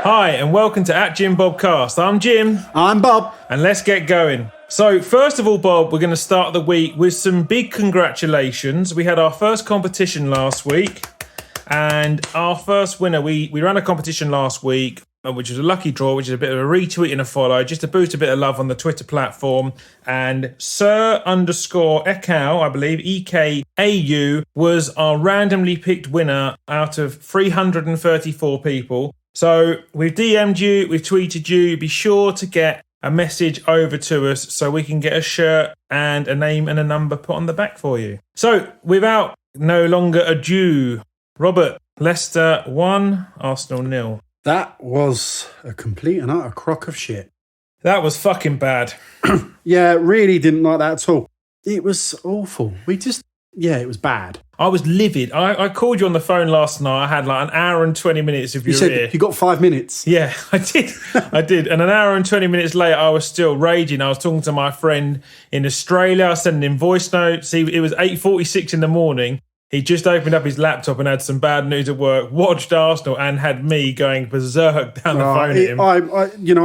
Hi, and welcome to @JimBobCast. I'm Jim. I'm Bob. And let's get going. So, first of all, Bob, we're going to start the week with some big congratulations. We had our first competition last week, and our first winner, we ran a competition last week, which was a lucky draw, which is a bit of a retweet and a follow, just to boost a bit of love on the Twitter platform. And Sir_Ekau, I believe, EKAU, was our randomly picked winner out of 334 people. So we've DM'd you, we've tweeted you. Be sure to get a message over to us so we can get a shirt and a name and a number put on the back for you. So without no longer ado, Robert, Leicester 1, Arsenal 0. That was a complete and utter crock of shit. That was fucking bad. Yeah, really didn't like that at all. It was awful. It was bad. I was livid. I called you on the phone last night. I had like an hour and 20 minutes of your ear. You got 5 minutes. Yeah, I did. I did. And an hour and 20 minutes later, I was still raging. I was talking to my friend in Australia. I was sending him voice notes. It was 8:46 in the morning. He just opened up his laptop and had some bad news at work, watched Arsenal and had me going berserk down the phone at him. I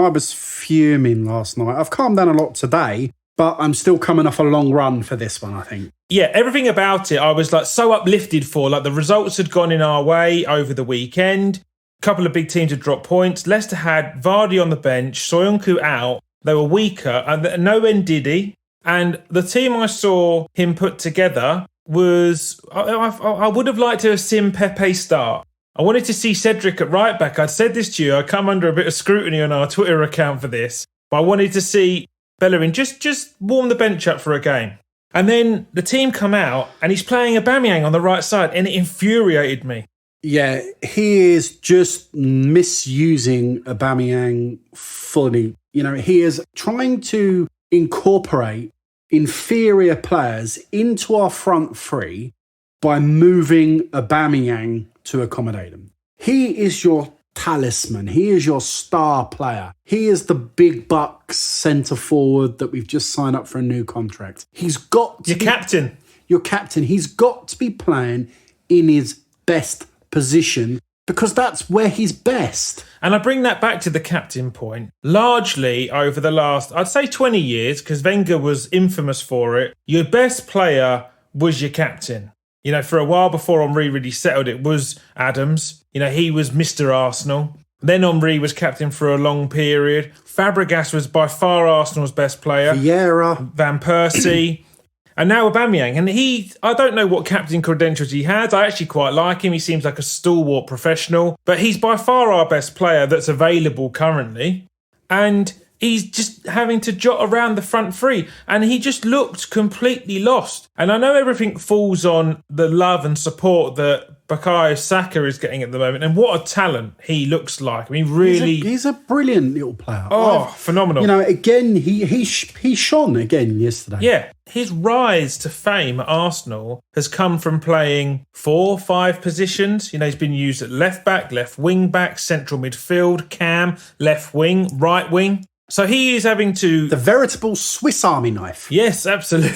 was fuming last night. I've calmed down a lot today, but I'm still coming off a long run for this one, I think. Yeah, everything about it I was like so uplifted for. Like the results had gone in our way over the weekend. A couple of big teams had dropped points. Leicester had Vardy on the bench, Soyuncu out. They were weaker, and no Ndidi. And the team I saw him put together was... I would have liked to have seen Pepe start. I wanted to see Cedric at right back. I'd said this to you. I come under a bit of scrutiny on our Twitter account for this. But I wanted to see Bellerin just warm the bench up for a game. And then the team come out and he's playing Aubameyang on the right side, and it infuriated me. Yeah, he is just misusing Aubameyang fully. You know, he is trying to incorporate inferior players into our front three by moving Aubameyang to accommodate them. He is your talisman. He is your star player. He is the big bucks centre forward that we've just signed up for a new contract. He's got to Your captain. Your captain. He's got to be playing in his best position because that's where he's best. And I bring that back to the captain point. Largely over the last, I'd say 20 years, because Wenger was infamous for it, your best player was your captain. You know, for a while before Henry really settled, it was Adams. You know, he was Mr. Arsenal. Then Henry was captain for a long period. Fabregas was by far Arsenal's best player. Vieira. Van Persie. And now Aubameyang. And I don't know what captain credentials he has. I actually quite like him. He seems like a stalwart professional. But he's by far our best player that's available currently. And he's just having to jot around the front three. And he just looked completely lost. And I know everything falls on the love and support that Bukayo Saka is getting at the moment. And what a talent he looks like. I mean, really... He's a brilliant little player. Phenomenal. You know, again, he shone again yesterday. Yeah. His rise to fame at Arsenal has come from playing 4-5 positions. You know, he's been used at left back, left wing back, central midfield, cam, left wing, right wing. So he is having to... The veritable Swiss Army knife. Yes, absolutely.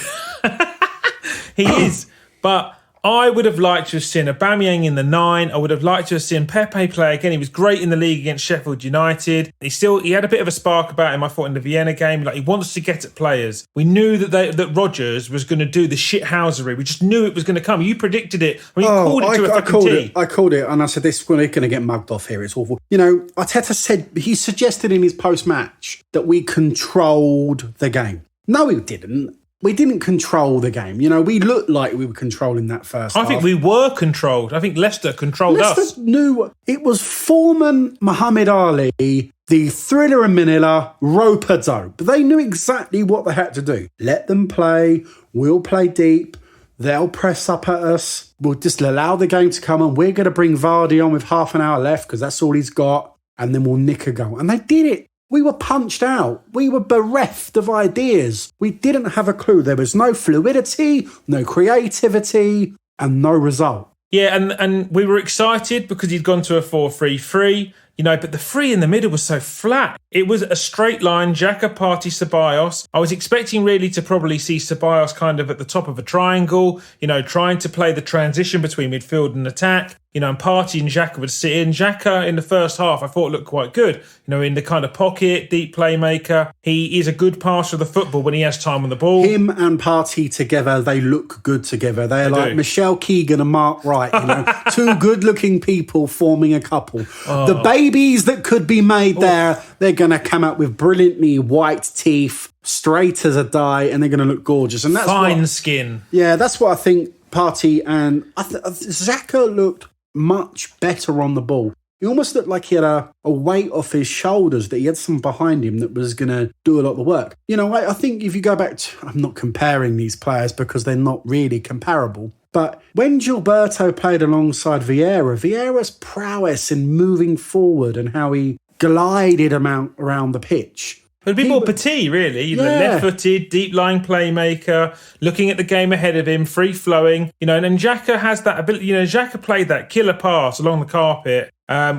He is. But I would have liked to have seen Aubameyang in the 9. I would have liked to have seen Pepe play again. He was great in the league against Sheffield United. He had a bit of a spark about him, I thought, in the Vienna game. Like, he wants to get at players. We knew that Rodgers was going to do the shithousery. We just knew it was going to come. You predicted it. I mean, you called it to a fucking T. I called it, and I said, we're going to get mugged off here. It's awful. You know, Arteta he suggested in his post-match that we controlled the game. No, we didn't. We didn't control the game. You know, we looked like we were controlling that first half. I think we were controlled. I think Leicester controlled us. Leicester knew it was Foreman, Muhammad Ali, the Thriller and Manila, Roper Dope. They knew exactly what they had to do. Let them play. We'll play deep. They'll press up at us. We'll just allow the game to come on. We're going to bring Vardy on with half an hour left because that's all he's got. And then we'll nick a goal. And they did it. We were punched out. We were bereft of ideas. We didn't have a clue. There was no fluidity, no creativity, and no result. Yeah, and we were excited because he'd gone to a 4-3-3. You know, but the three in the middle was so flat. It was a straight line, Xhaka, Partey, Ceballos. I was expecting really to probably see Ceballos kind of at the top of a triangle, you know, trying to play the transition between midfield and attack. and Partey and Xhaka would sit in. Xhaka in the first half, I thought looked quite good. In the kind of pocket, deep playmaker. He is a good passer of the football when he has time on the ball. Him and Partey together, they look good together. They're like Michelle Keegan and Mark Wright, two good-looking people forming a couple. Oh. The babies that could be made there, they're going to come out with brilliantly white teeth, straight as a die, and they're going to look gorgeous. And that's fine skin. Yeah, that's what I think Partey and Xhaka looked much better on the ball. He almost looked like he had a weight off his shoulders, that he had someone behind him that was going to do a lot of the work. I think if you go back to... I'm not comparing these players because they're not really comparable. But when Gilberto played alongside Vieira's prowess in moving forward and how he glided around the pitch... But a bit more petite, really. Left-footed, deep-lying playmaker, looking at the game ahead of him, free-flowing. And Xhaka has that ability. Xhaka played that killer pass along the carpet,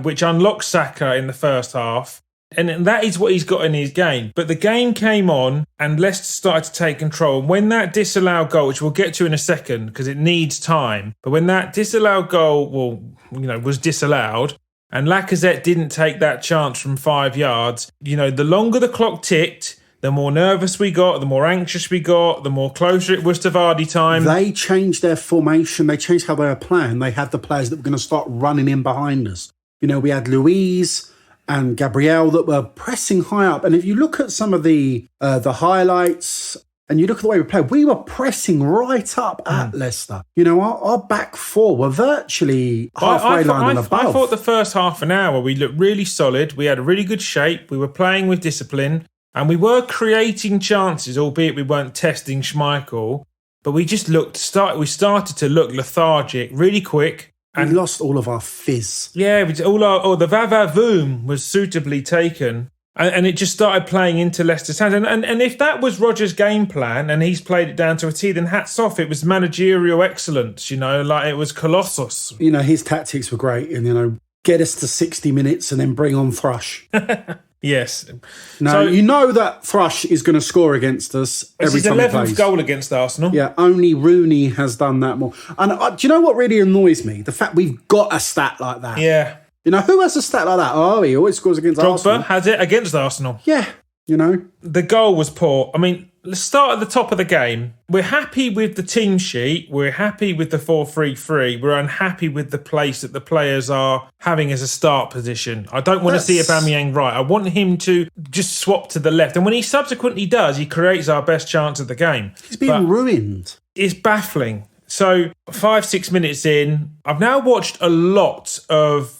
which unlocked Saka in the first half. And that is what he's got in his game. But the game came on and Leicester started to take control. And when that disallowed goal, which we'll get to in a second because it needs time, but when that disallowed goal, was disallowed, and Lacazette didn't take that chance from 5 yards. The longer the clock ticked, the more nervous we got, the more anxious we got, the more closer it was to Vardy time. They changed their formation. They changed how they were playing. They had the players that were going to start running in behind us. We had Luiz and Gabriel that were pressing high up. And if you look at some of the highlights... And you look at the way we played, we were pressing right up at Leicester. Our back four were virtually halfway line and above. I thought the first half an hour we looked really solid. We had a really good shape. We were playing with discipline. And we were creating chances, albeit we weren't testing Schmeichel. But we just we started to look lethargic really quick. And we lost all of our fizz. Yeah, the va-va-voom was suitably taken. And it just started playing into Leicester's hands. And if that was Rodgers' game plan and he's played it down to a T, then hats off. It was managerial excellence, like it was Colossus. His tactics were great. And, get us to 60 minutes and then bring on Thrush. Yes. Now, that Thrush is going to score against us every time he plays. It's his 11th goal against Arsenal. Yeah, only Rooney has done that more. And do you know what really annoys me? The fact we've got a stat like that. Yeah. Who has a stat like that? Oh, he always scores against Arsenal. Drogba has it against Arsenal. Yeah, The goal was poor. I mean, let's start at the top of the game. We're happy with the team sheet. We're happy with the 4-3-3. We're unhappy with the place that the players are having as a start position. I don't want to see Aubameyang right. I want him to just swap to the left. And when he subsequently does, he creates our best chance of the game. He's been ruined. It's baffling. So 5-6 minutes in, I've now watched a lot of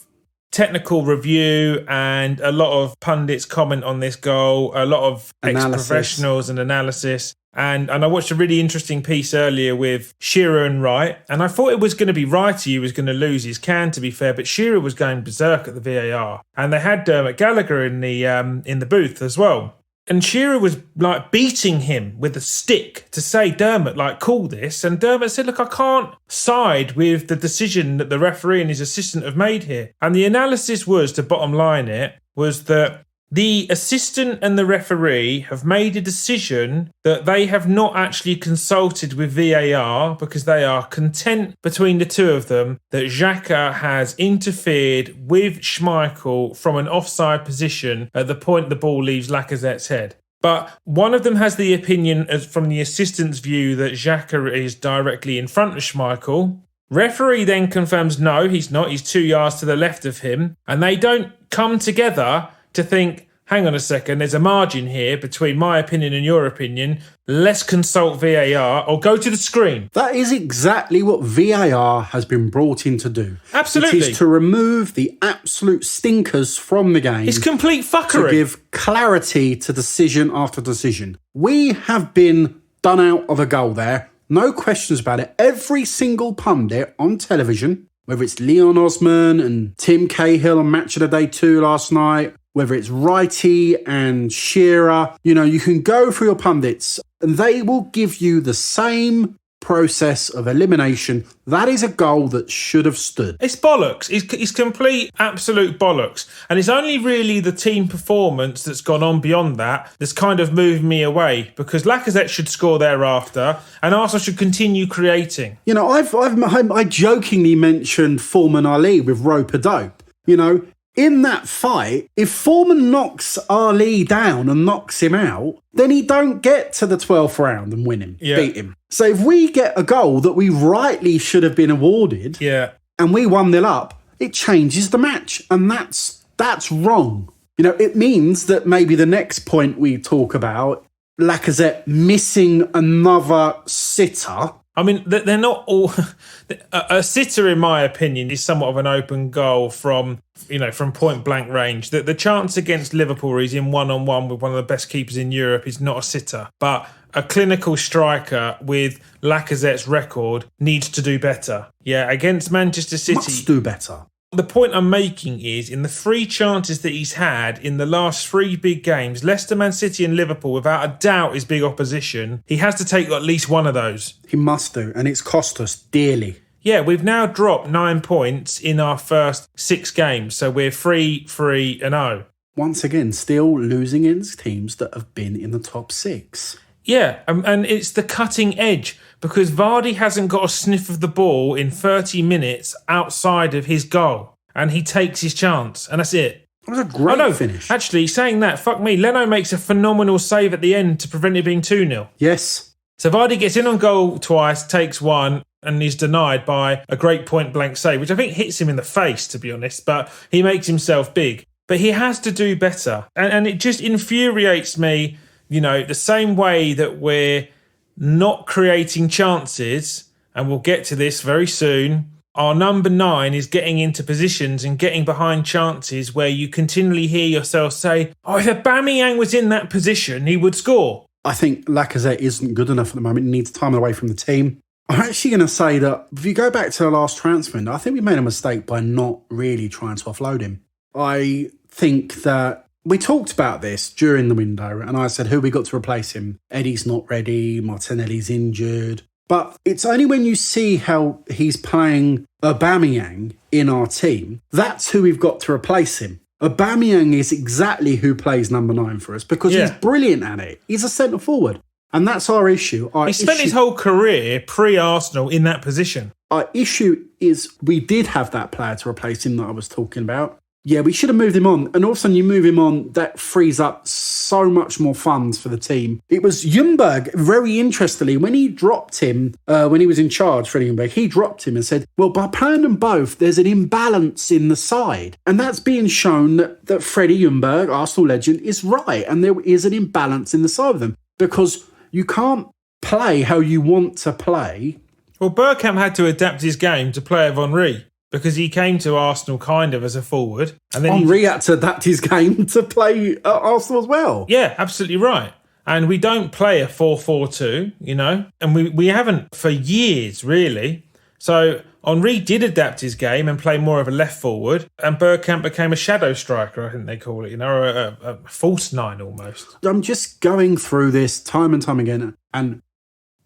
technical review and a lot of pundits comment on this goal, a lot of ex-professionals and analysis. And I watched a really interesting piece earlier with Shearer and Wright, and I thought it was going to be Wrighty who was going to lose his can, to be fair, but Shearer was going berserk at the VAR. And they had Dermot Gallagher in the booth as well. And Shearer was beating him with a stick to say, Dermot, call this. And Dermot said, look, I can't side with the decision that the referee and his assistant have made here. And the analysis was, to bottom line it, was that the assistant and the referee have made a decision that they have not actually consulted with VAR because they are content between the two of them that Xhaka has interfered with Schmeichel from an offside position at the point the ball leaves Lacazette's head. But one of them has the opinion, as from the assistant's view, that Xhaka is directly in front of Schmeichel. Referee then confirms no, he's not. He's 2 yards to the left of him. And they don't come together to think, hang on a second, there's a margin here between my opinion and your opinion. Let's consult VAR or go to the screen. That is exactly what VAR has been brought in to do. Absolutely. It is to remove the absolute stinkers from the game. It's complete fuckery. To give clarity to decision after decision. We have been done out of a goal there. No questions about it. Every single pundit on television, whether it's Leon Osman and Tim Cahill on Match of the Day 2 last night, whether it's Wrighty and Shearer, you can go through your pundits and they will give you the same process of elimination. That is a goal that should have stood. It's bollocks. It's complete, absolute bollocks. And it's only really the team performance that's gone on beyond that that's kind of moved me away, because Lacazette should score thereafter and Arsenal should continue creating. You know, I jokingly mentioned Foreman Ali with rope-a-dope. You know, in that fight, if Foreman knocks Ali down and knocks him out, then he don't get to the 12th round and win him, beat him. So if we get a goal that we rightly should have been awarded, and we 1-0 up, it changes the match, and that's wrong. You know, it means that maybe the next point we talk about, Lacazette missing another sitter. I mean, they're not all... A sitter, in my opinion, is somewhat of an open goal from point blank range. The chance against Liverpool, he's in one-on-one with one of the best keepers in Europe, is not a sitter. But a clinical striker with Lacazette's record needs to do better. Yeah, against Manchester City... Must do better. The point I'm making is, in the 3 chances that he's had in the last 3 big games, Leicester, Man City and Liverpool, without a doubt, is big opposition. He has to take at least one of those. He must do, and it's cost us dearly. Yeah, we've now dropped 9 points in our first 6 games, so we're 3-3-0. Once again, still losing against teams that have been in the top 6. Yeah, and it's the cutting edge, because Vardy hasn't got a sniff of the ball in 30 minutes outside of his goal, and he takes his chance, and that's it. That was a great finish. Actually, saying that, fuck me, Leno makes a phenomenal save at the end to prevent it being 2-0. Yes. So Vardy gets in on goal twice, takes one, and is denied by a great point-blank save, which I think hits him in the face, to be honest, but he makes himself big. But he has to do better, and it just infuriates me, you know, the same way that we're not creating chances, and we'll get to this very soon. Our number 9 is getting into positions and getting behind chances where you continually hear yourself say, oh, if Aubameyang was in that position, he would score. I think Lacazette isn't good enough at the moment. He needs time away from the team. I'm actually going to say that if you go back to the last transfer window, I think we made a mistake by not really trying to offload him. I think that we talked about this during the window, and I said, who we got to replace him? Eddie's not ready, Martinelli's injured. But it's only when you see how he's playing Aubameyang in our team, that's who we've got to replace him. Aubameyang is exactly who plays number 9 for us, because he's brilliant at it. He's a centre forward. And that's our issue. He spent his whole career pre-Arsenal in that position. Our issue is we did have that player to replace him that I was talking about. Yeah, we should have moved him on. And all of a sudden you move him on, that frees up so much more funds for the team. It was Ljungberg, very interestingly, when he dropped him, when he was in charge, Freddie Ljungberg, he dropped him and said, well, by playing them both, there's an imbalance in the side. And that's being shown that Freddie Ljungberg, Arsenal legend, is right. And there is an imbalance in the side of them. Because you can't play how you want to play. Well, Bergkamp had to adapt his game to play with Henry, because he came to Arsenal kind of as a forward. And then Henry had to adapt his game to play at Arsenal as well. Yeah, absolutely right. And we don't play a 4-4-2, you know, and we haven't for years, really. So Henry did adapt his game and play more of a left forward, and Bergkamp became a shadow striker, I think they call it, you know, or a false 9 almost. I'm just going through this time and time again, and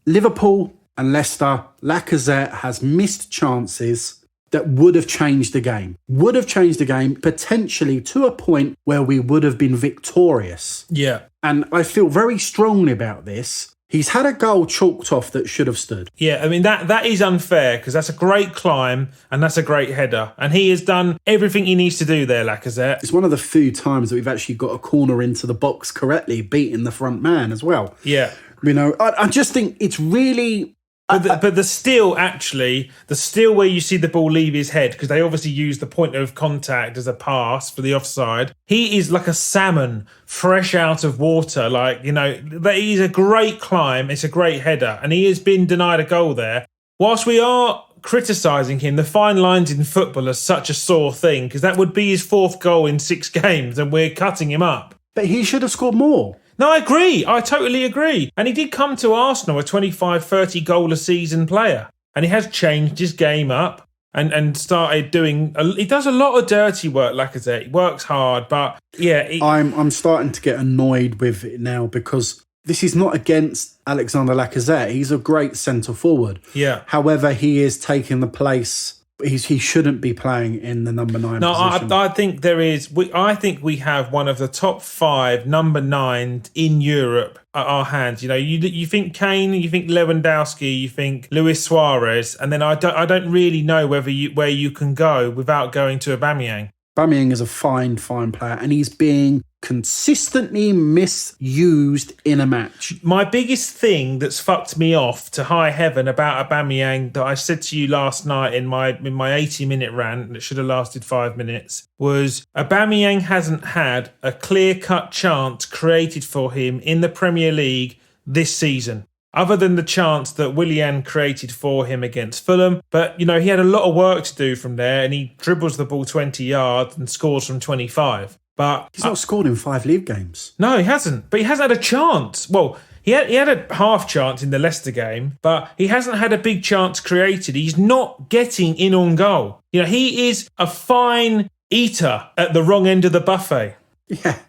Liverpool and Leicester, Lacazette has missed chances that would have changed the game. Would have changed the game, potentially to a point where we would have been victorious. Yeah. And I feel very strongly about this. He's had a goal chalked off that should have stood. Yeah, I mean, that is unfair, because that's a great climb and that's a great header. And he has done everything he needs to do there, Lacazette. It's one of the few times that we've actually got a corner into the box correctly, beating the front man as well. Yeah. You know, I just think it's really... But the steal, actually, the steal where you see the ball leave his head, because they obviously use the point of contact as a pass for the offside. He is like a salmon fresh out of water. Like, you know, he's a great climb. It's a great header. And he has been denied a goal there. Whilst we are criticising him, the fine lines in football are such a sore thing, because that would be his 4th goal in 6 games and we're cutting him up. But he should have scored more. No, I agree. I totally agree. And he did come to Arsenal a 25, 30 goal a season player. And he has changed his game up and started doing... He does a lot of dirty work, Lacazette. He works hard, but yeah... I'm starting to get annoyed with it now, because this is not against Alexander Lacazette. He's a great centre forward. Yeah. However, he is taking the place. He shouldn't be playing in the number 9 position. I think there is. I think we have one of the top 5 number 9s in Europe at our hands. You know, you think Kane, you think Lewandowski, you think Luis Suarez, and then I don't really know where you can go without going to Aubameyang. Aubameyang is a fine player, and he's being consistently misused in a match. My biggest thing that's fucked me off to high heaven about Aubameyang that I said to you last night in my 80-minute rant that should have lasted 5 minutes was Aubameyang hasn't had a clear-cut chance created for him in the Premier League this season, other than the chance that Willian created for him against Fulham. But, you know, he had a lot of work to do from there, and he dribbles the ball 20 yards and scores from 25. But he's not scored in 5 league games. No, he hasn't. But he hasn't had a chance. Well, he had a half chance in the Leicester game, but he hasn't had a big chance created. He's not getting in on goal. You know, he is a fine eater at the wrong end of the buffet. Yeah,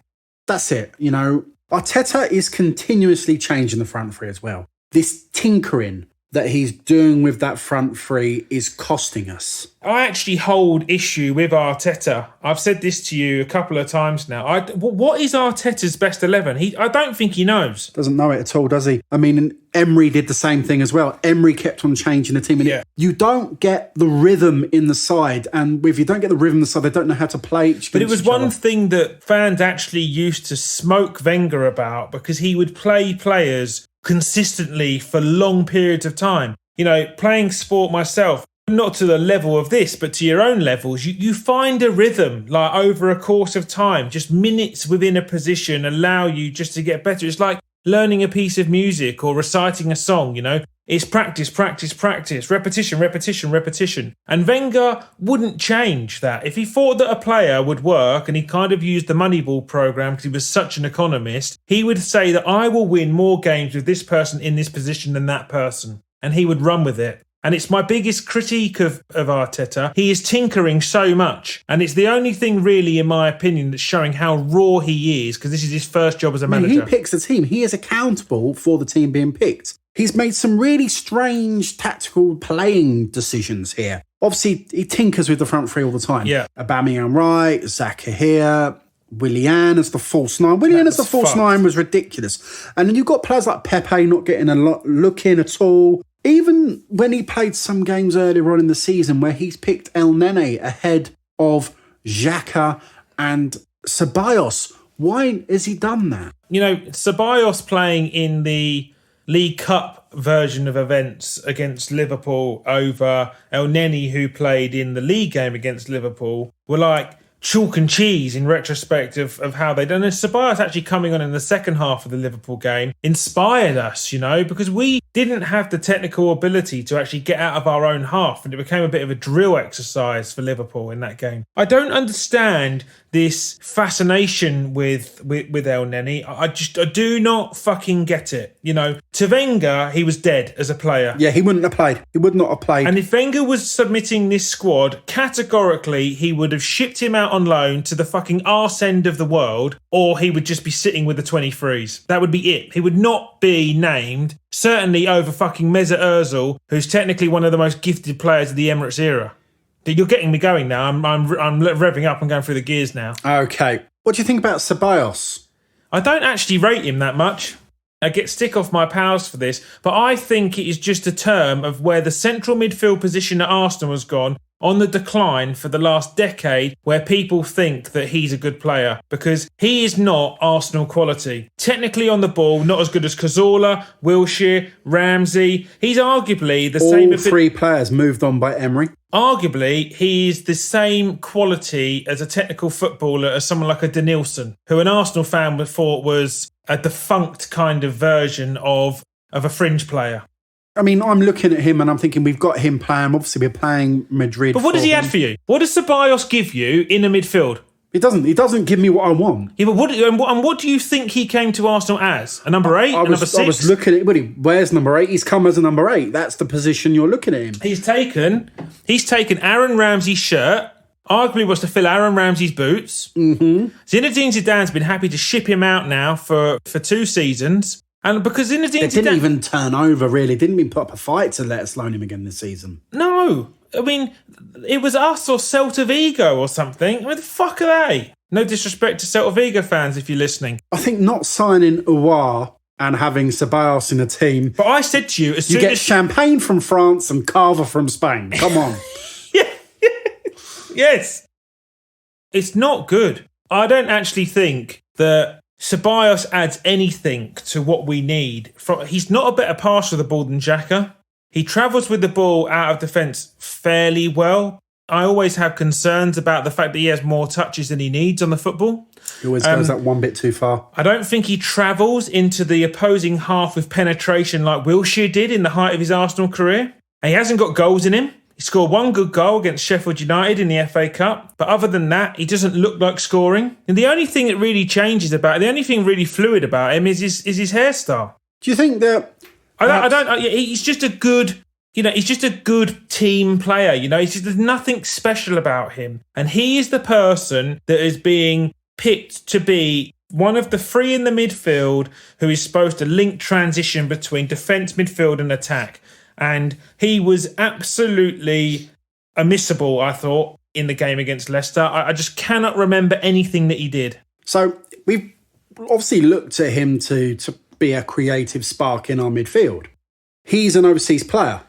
that's it. You know, Arteta is continuously changing the front three as well. This tinkering that he's doing with that front three is costing us. I actually hold issue with Arteta. I've said this to you a couple of times now. What is Arteta's best 11? I don't think he knows. Doesn't know it at all, does he? I mean, Emery did the same thing as well. Emery kept on changing the team. And you don't get the rhythm in the side. And if you don't get the rhythm in the side, they don't know how to play each But it was one thing that fans actually used to smoke Wenger about, because he would play players consistently for long periods of time. You know, playing sport myself, not to the level of this, but to your own levels, you find a rhythm, like over a course of time, just minutes within a position allow you just to get better. It's like learning a piece of music or reciting a song, you know. It's practice, practice, practice, repetition, repetition, repetition. And Wenger wouldn't change that. If he thought that a player would work, and he kind of used the Moneyball program because he was such an economist, he would say that I will win more games with this person in this position than that person. And he would run with it. And it's my biggest critique of Arteta. He is tinkering so much. And it's the only thing really, in my opinion, that's showing how raw he is, because this is his first job as a manager. He picks the team. He is accountable for the team being picked. He's made some really strange tactical playing decisions here. Obviously, he tinkers with the front three all the time. Yeah. Aubameyang right, Xhaka here, Willian as the false 9. Willian as the false 9 was ridiculous. And then you've got players like Pepe not getting a look in at all. Even when he played some games earlier on in the season where he's picked El Nene ahead of Xhaka and Ceballos. Why has he done that? You know, Ceballos playing in the League Cup version of events against Liverpool over El Neni, who played in the league game against Liverpool, were like chalk and cheese in retrospect of how they done. And Ceballos actually coming on in the second half of the Liverpool game inspired us, you know, because we didn't have the technical ability to actually get out of our own half, and it became a bit of a drill exercise for Liverpool in that game. I don't understand this fascination with El Neni. I do not fucking get it. You know, to Wenger, he was dead as a player. Yeah, he wouldn't have played. He would not have played. And if Wenger was submitting this squad, categorically, he would have shipped him out on loan to the fucking arse end of the world, or he would just be sitting with the 23s. That would be it. He would not be named, certainly over fucking Mesut Ozil, who's technically one of the most gifted players of the Emirates era. You're getting me going now. I'm revving up and going through the gears now. Okay. What do you think about Ceballos? I don't actually rate him that much. I get stick off my pals for this, but I think it is just a term of where the central midfield position at Arsenal has gone on the decline for the last decade, where people think that he's a good player, because he is not Arsenal quality. Technically on the ball, not as good as Cazorla, Wilshere, Ramsey. He's arguably the same... All three players moved on by Emery. Arguably, he's the same quality as a technical footballer as someone like a Denilson, who an Arsenal fan thought was a defunct kind of version of a fringe player. I mean, I'm looking at him and I'm thinking we've got him playing. Obviously, we're playing Madrid. But what does he add for you? What does Ceballos give you in the midfield? He doesn't give me what I want. Yeah, but what do you think he came to Arsenal as? A number 8? A number 6? I was looking at him. Where's number 8? He's come as a number 8. That's the position you're looking at him. He's taken Aaron Ramsey's shirt. Arguably was to fill Aaron Ramsey's boots. Mm-hmm. Zinedine Zidane's been happy to ship him out now for 2 seasons. And because in the They didn't even turn over, really. Didn't even put up a fight to let us loan him again this season. No. I mean, it was us or Celta Vigo or something. Where the fuck are they? No disrespect to Celta Vigo fans if you're listening. I think not signing Uwa and having Ceballos in a team. But I said to you, you get champagne from France and Carver from Spain. Come on. Yeah. Yes. It's not good. I don't actually think that Ceballos adds anything to what we need. He's not a better passer of the ball than Xhaka. He travels with the ball out of defence fairly well. I always have concerns about the fact that he has more touches than he needs on the football. He always goes that one bit too far. I don't think he travels into the opposing half with penetration like Wilshere did in the height of his Arsenal career. And he hasn't got goals in him. He scored one good goal against Sheffield United in the FA Cup. But other than that, he doesn't look like scoring. And the only thing that really changes about it, the only thing really fluid about him is his hairstyle. Do you think that... He's just a good... he's just a good team player. There's nothing special about him. And he is the person that is being picked to be one of the three in the midfield who is supposed to link transition between defence, midfield and attack. And he was absolutely unmissable, I thought, in the game against Leicester. I just cannot remember anything that he did. So we've obviously looked at him to be a creative spark in our midfield. He's an overseas player.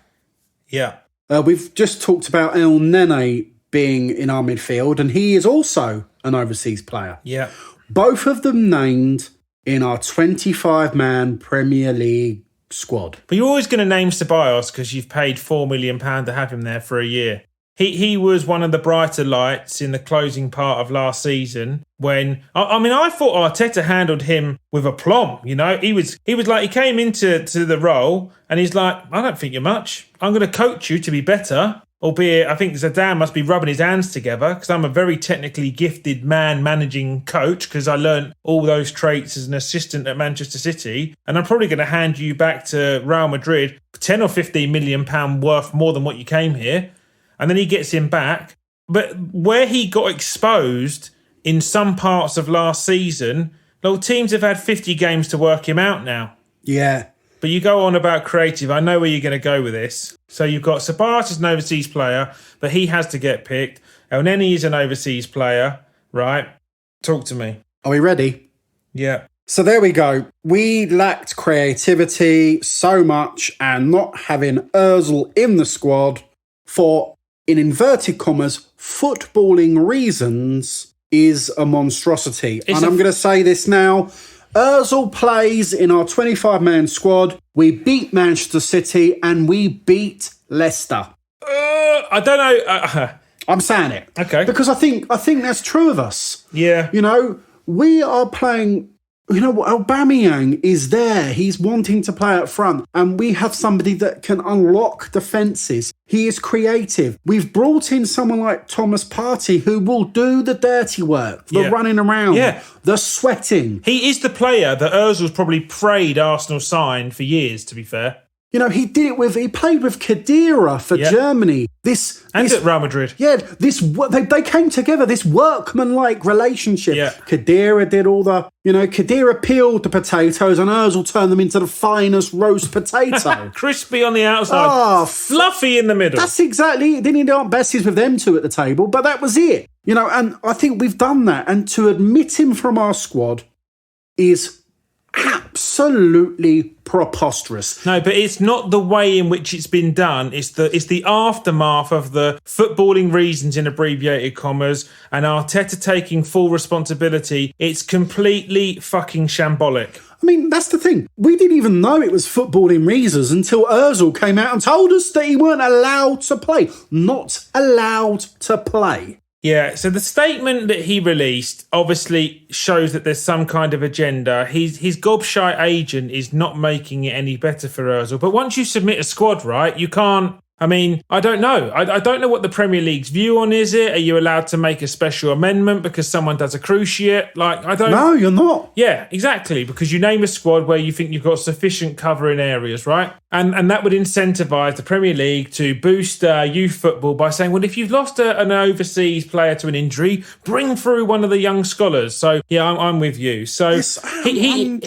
Yeah. We've just talked about El Nene being in our midfield, and he is also an overseas player. Yeah. Both of them named in our 25-man Premier League squad. But you're always going to name Ceballos because you've paid £4 million to have him there for a year. He was one of the brighter lights in the closing part of last season when... I thought Arteta handled him with aplomb, He was like, he came into the role and he's like, I don't think you're much. I'm going to coach you to be better. Albeit, I think Zidane must be rubbing his hands together because I'm a very technically gifted man managing coach because I learned all those traits as an assistant at Manchester City. And I'm probably going to hand you back to Real Madrid, 10 or 15 million pound worth more than what you came here. And then he gets him back. But where he got exposed in some parts of last season, teams have had 50 games to work him out now. Yeah. But you go on about creative. I know where you're going to go with this. So you've got Ceballos as an overseas player, but he has to get picked. El Neni is an overseas player, right? Talk to me. Are we ready? Yeah. So there we go. We lacked creativity so much, and not having Ozil in the squad for, in inverted commas, footballing reasons is a monstrosity. I'm going to say this now. Ozil plays in our 25-man squad. We beat Manchester City and we beat Leicester. I don't know. I'm saying it. Okay. Because I think that's true of us. Yeah. We are playing... Aubameyang is there. He's wanting to play up front. And we have somebody that can unlock defences. He is creative. We've brought in someone like Thomas Partey who will do the dirty work, the running around, the sweating. He is the player that Ozil's probably prayed Arsenal signed for years, to be fair. He played with Khedira for Germany. And at Real Madrid. Yeah, they came together, this workman-like relationship. Yeah. Khedira did all the, Khedira peeled the potatoes and Ozil turned them into the finest roast potato. Crispy on the outside, fluffy in the middle. That's exactly it. Didn't Aunt Bessie's with them two at the table, but that was it. And I think we've done that. And to admit him from our squad is absolutely preposterous. No, but it's not the way in which it's been done. It's the aftermath of the footballing reasons in abbreviated commas and Arteta taking full responsibility. It's completely fucking shambolic. I mean, that's the thing. We didn't even know it was footballing reasons until Ozil came out and told us that he weren't allowed to play. Not allowed to play. Yeah, so the statement that he released obviously shows that there's some kind of agenda. His gobshite agent is not making it any better for Ozil. But once you submit a squad, right, you can't... I don't know. I don't know what the Premier League's view on is it. Are you allowed to make a special amendment because someone does a cruciate? No, you're not. Yeah, exactly. Because you name a squad where you think you've got sufficient cover in areas, right? And that would incentivise the Premier League to boost youth football by saying, well, if you've lost an overseas player to an injury, bring through one of the young scholars. So, yeah, I'm with you. So I'm steaming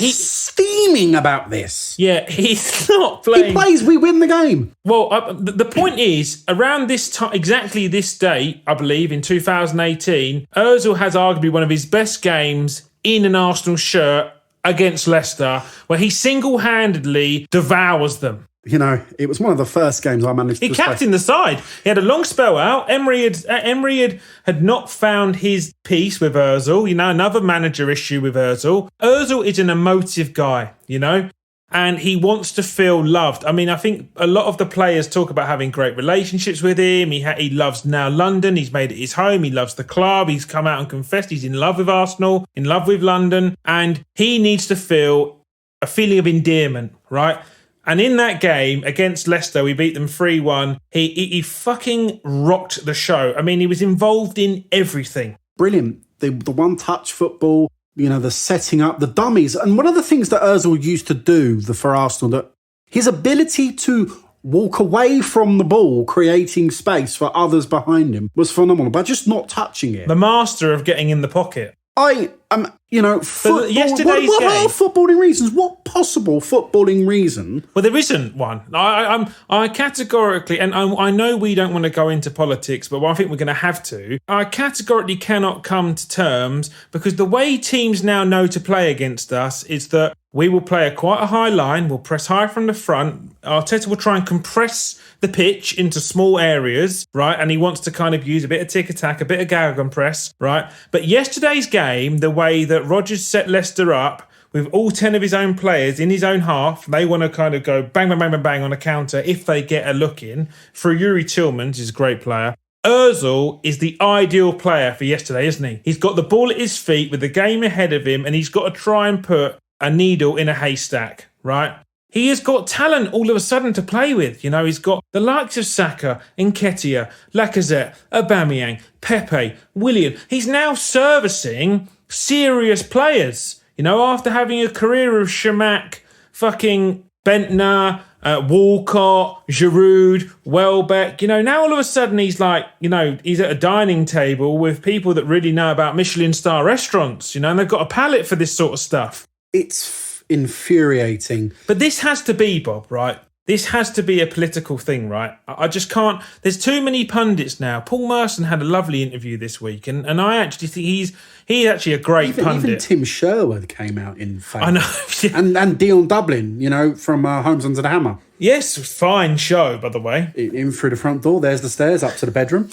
screaming about this. Yeah, he's not playing. He plays, we win the game. Well, the point is, around this time, exactly this date, I believe, in 2018, Ozil has arguably one of his best games in an Arsenal shirt against Leicester, where he single-handedly devours them. You know, it was one of the first games I managed to He captained the side. He had a long spell out. Emery had not found his piece with Ozil. You know, another manager issue with Ozil. Ozil is an emotive guy, you know, and he wants to feel loved. I mean, I think a lot of the players talk about having great relationships with him. He loves now London. He's made it his home. He loves the club. He's come out and confessed he's in love with Arsenal, in love with London, and he needs to feel a feeling of endearment, right? And in that game against Leicester, we beat them 3-1. He fucking rocked the show. I mean, he was involved in everything. Brilliant. The one-touch football, you know, the setting up, the dummies. And one of the things that Ozil used to do for Arsenal, that his ability to walk away from the ball, creating space for others behind him, was phenomenal, but just not touching it. The master of getting in the pocket. I am, you know, football, yesterday's what game, are footballing reasons? What possible footballing reason? Well, there isn't one. I categorically, and I know we don't want to go into politics, but I think we're going to have to. I categorically cannot come to terms, because the way teams now know to play against us is that we will play quite a high line, we'll press high from the front. Arteta will try and compress the pitch into small areas, right? And he wants to kind of use a bit of tick-attack, a bit of gegenpress, right? But yesterday's game, the way that Rodgers set Leicester up, with all 10 of his own players in his own half, they want to kind of go bang, bang, bang, bang, bang on a counter if they get a look in. For Yuri Tillmans, who's a great player. Ozil is the ideal player for yesterday, isn't he? He's got the ball at his feet with the game ahead of him, and he's got to try and put a needle in a haystack, right? He has got talent all of a sudden to play with. You know, he's got the likes of Saka, Nketiah, Lacazette, Aubameyang, Pepe, Willian. He's now servicing serious players. You know, after having a career of Shamak, fucking Bentner, Walcott, Giroud, Welbeck. You know, now all of a sudden he's like, you know, he's at a dining table with people that really know about Michelin star restaurants, you know, and they've got a palate for this sort of stuff. It's infuriating. But this has to be, Bob, right? This has to be a political thing, right? I just can't. There's too many pundits now. Paul Merson had a lovely interview this week, and I actually think he's actually a great pundit. Even Tim Sherwood came out in favour. I know. and Dion Dublin, you know, from Homes Under the Hammer. Yes, fine show, by the way. In through the front door, there's the stairs up to the bedroom.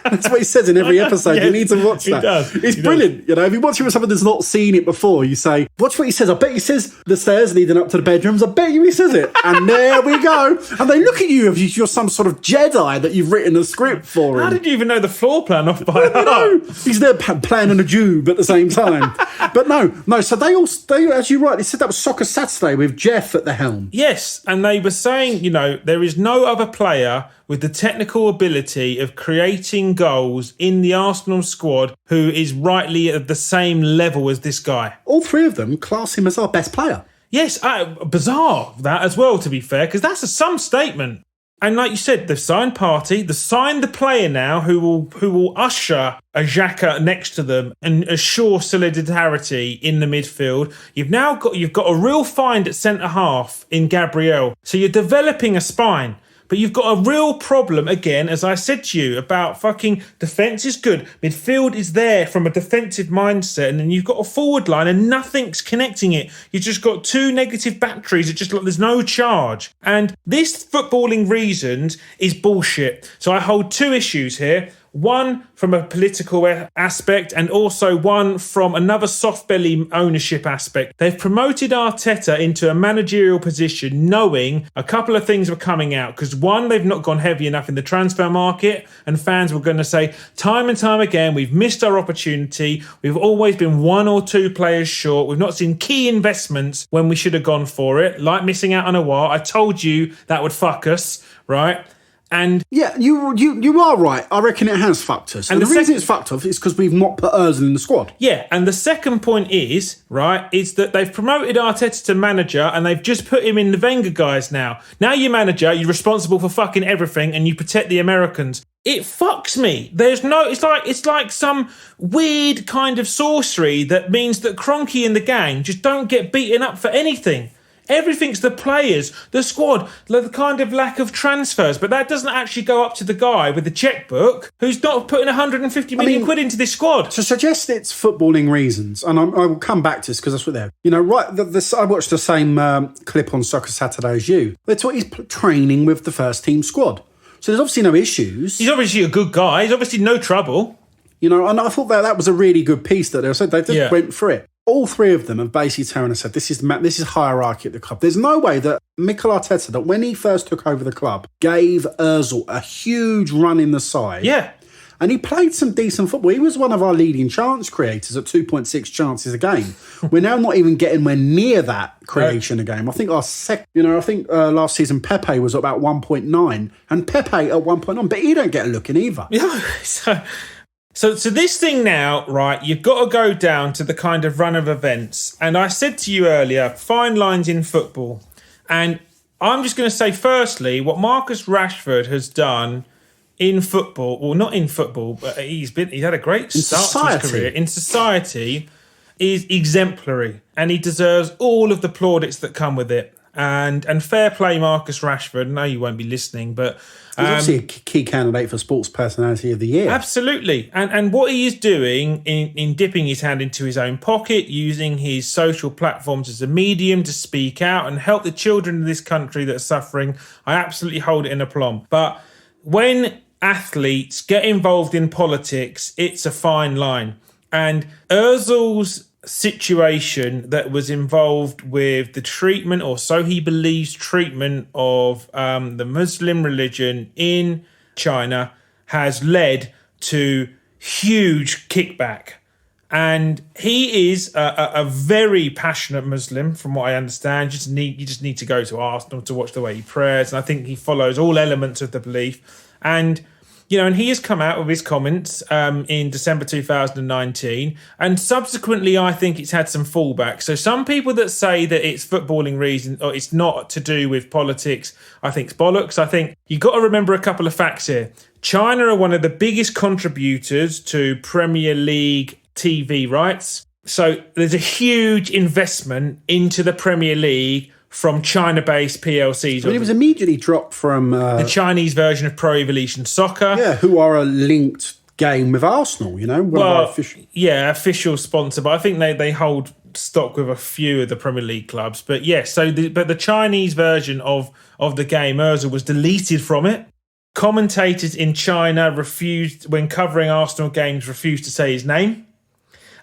That's what he says in every episode. Yeah, you need to watch that. He does. It's brilliant. You know, if you watch it with someone that's not seen it before, you say, watch what he says. I bet he says the stairs leading up to the bedrooms. I bet you he says it. And there we go. And they look at you as if you're some sort of Jedi that you've written a script for him. How did you even know the floor plan off by heart? No, he's there planning a Jube at the same time. But no. So they, as you rightly said, that was Soccer Saturday with Jeff at the helm. Yes, and they were saying, you know, there is no other player with the technical ability of creating goals in the Arsenal squad who is rightly at the same level as this guy. All three of them class him as our best player. Yes, bizarre that as well, to be fair, because that's some statement. And like you said, they've signed Partey, they've signed the player now who will usher a Xhaka next to them and assure solidarity in the midfield. You've got a real find at centre half in Gabriel. So you're developing a spine. But you've got a real problem, again, as I said to you, about fucking defence is good. Midfield is there from a defensive mindset. And then you've got a forward line and nothing's connecting it. You've just got two negative batteries. It's just like there's no charge. And this footballing reasons is bullshit. So I hold two issues here. One from a political aspect and also one from another soft belly ownership aspect. They've promoted Arteta into a managerial position knowing a couple of things were coming out. Because one, they've not gone heavy enough in the transfer market and fans were going to say time and time again, we've missed our opportunity. We've always been one or two players short. We've not seen key investments when we should have gone for it. Like missing out on a while. I told you that would fuck us, right? And yeah, you are right. I reckon it has fucked us. And the reason it's fucked us is because we've not put Ozil in the squad. Yeah, and the second point is, right, is that they've promoted Arteta to manager and they've just put him in the Wenger guys now. Now you're manager, you're responsible for fucking everything and you protect the Americans. it fucks me. It's like some weird kind of sorcery that means that Kroenke and the gang just don't get beaten up for anything. Everything's the players, the squad, the kind of lack of transfers. But that doesn't actually go up to the guy with the checkbook who's not putting 150 million quid into this squad. To suggest it's footballing reasons, and I will come back to this because that's what they're... You know, right, I watched the same clip on Soccer Saturday as you. That's what he's training with the first team squad. So there's obviously no issues. He's obviously a good guy. He's obviously no trouble. You know, and I thought that was a really good piece that they said. They just went through it. All three of them have basically turned and said, this is hierarchy at the club. There's no way that Mikel Arteta, that when he first took over the club, gave Ozil a huge run in the side. Yeah. And he played some decent football. He was one of our leading chance creators at 2.6 chances a game. We're now not even getting anywhere near that creation a game. I think last season Pepe was about 1.9 and Pepe at 1.9, but he don't get a look in either. Yeah. So this thing now, right, you've got to go down to the kind of run of events. And I said to you earlier, fine lines in football. And I'm just going to say, firstly, what Marcus Rashford has done in football, well, not in football, but he's had a great start to his career. In society, is exemplary. And he deserves all of the plaudits that come with it. And fair play, Marcus Rashford. I know you won't be listening, but... He's obviously a key candidate for Sports Personality of the Year. Absolutely. And what he is doing in dipping his hand into his own pocket, using his social platforms as a medium to speak out and help the children of this country that are suffering, I absolutely hold it in aplomb. But when athletes get involved in politics, it's a fine line. And Ozil's situation that was involved with the treatment, or so he believes, treatment of the Muslim religion in China has led to huge kickback. And he is a very passionate Muslim, from what I understand. You just need to go to Arsenal to watch the way he prays. And I think he follows all elements of the belief. And and he has come out with his comments in December 2019, and subsequently I think it's had some fallback. So some people that say that it's footballing reasons or it's not to do with politics, I think it's bollocks. I think you've got to remember a couple of facts here. China are one of the biggest contributors to Premier League TV rights. So there's a huge investment into the Premier League from China-based PLCs. It was immediately dropped from... the Chinese version of Pro Evolution Soccer. Yeah, who are a linked game with Arsenal, official sponsor. But I think they hold stock with a few of the Premier League clubs. But yes, but the Chinese version of the game, Ozil, was deleted from it. Commentators in China refused, when covering Arsenal games, refused to say his name.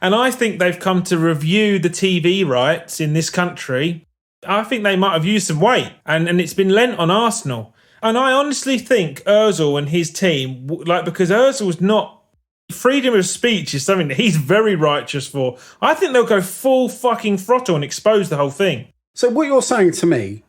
And I think they've come to review the TV rights in this country. I think they might have used some weight, and it's been lent on Arsenal. And I honestly think Ozil and his team, because Ozil's not... Freedom of speech is something that he's very righteous for. I think they'll go full fucking throttle and expose the whole thing. So what you're saying to me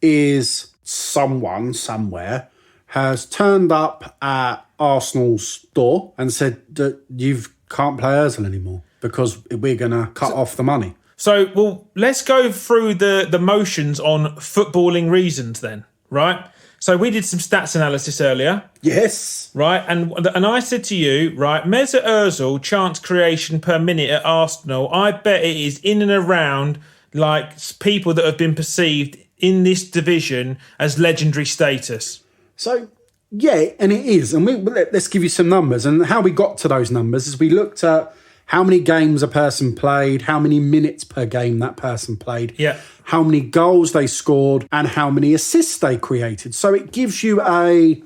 is someone somewhere has turned up at Arsenal's door and said that you can't play Ozil anymore because we're going to cut off the money. So, well, let's go through the motions on footballing reasons then, right? So we did some stats analysis earlier. Yes. Right, and I said to you, right, Mesut Ozil chance creation per minute at Arsenal, I bet it is in and around people that have been perceived in this division as legendary status. So, yeah, and it is. And let's give you some numbers. And how we got to those numbers is we looked at how many games a person played, how many minutes per game that person played, how many goals they scored, and how many assists they created. So it gives you a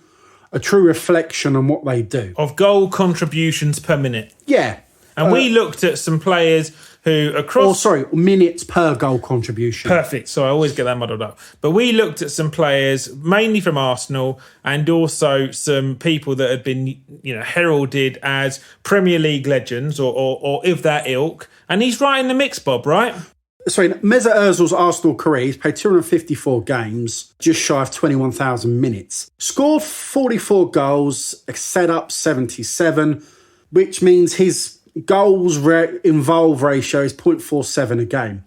true reflection on what they do. Of goal contributions per minute. Yeah. And we looked at some players who minutes per goal contribution. Perfect. So I always get that muddled up. But we looked at some players, mainly from Arsenal, and also some people that had been, heralded as Premier League legends or of that ilk. And he's right in the mix, Bob, right? Sorry, Mesut Ozil's Arsenal career, he's played 254 games, just shy of 21,000 minutes. Scored 44 goals, set up 77, which means his goals involved ratio is 0.47 a game,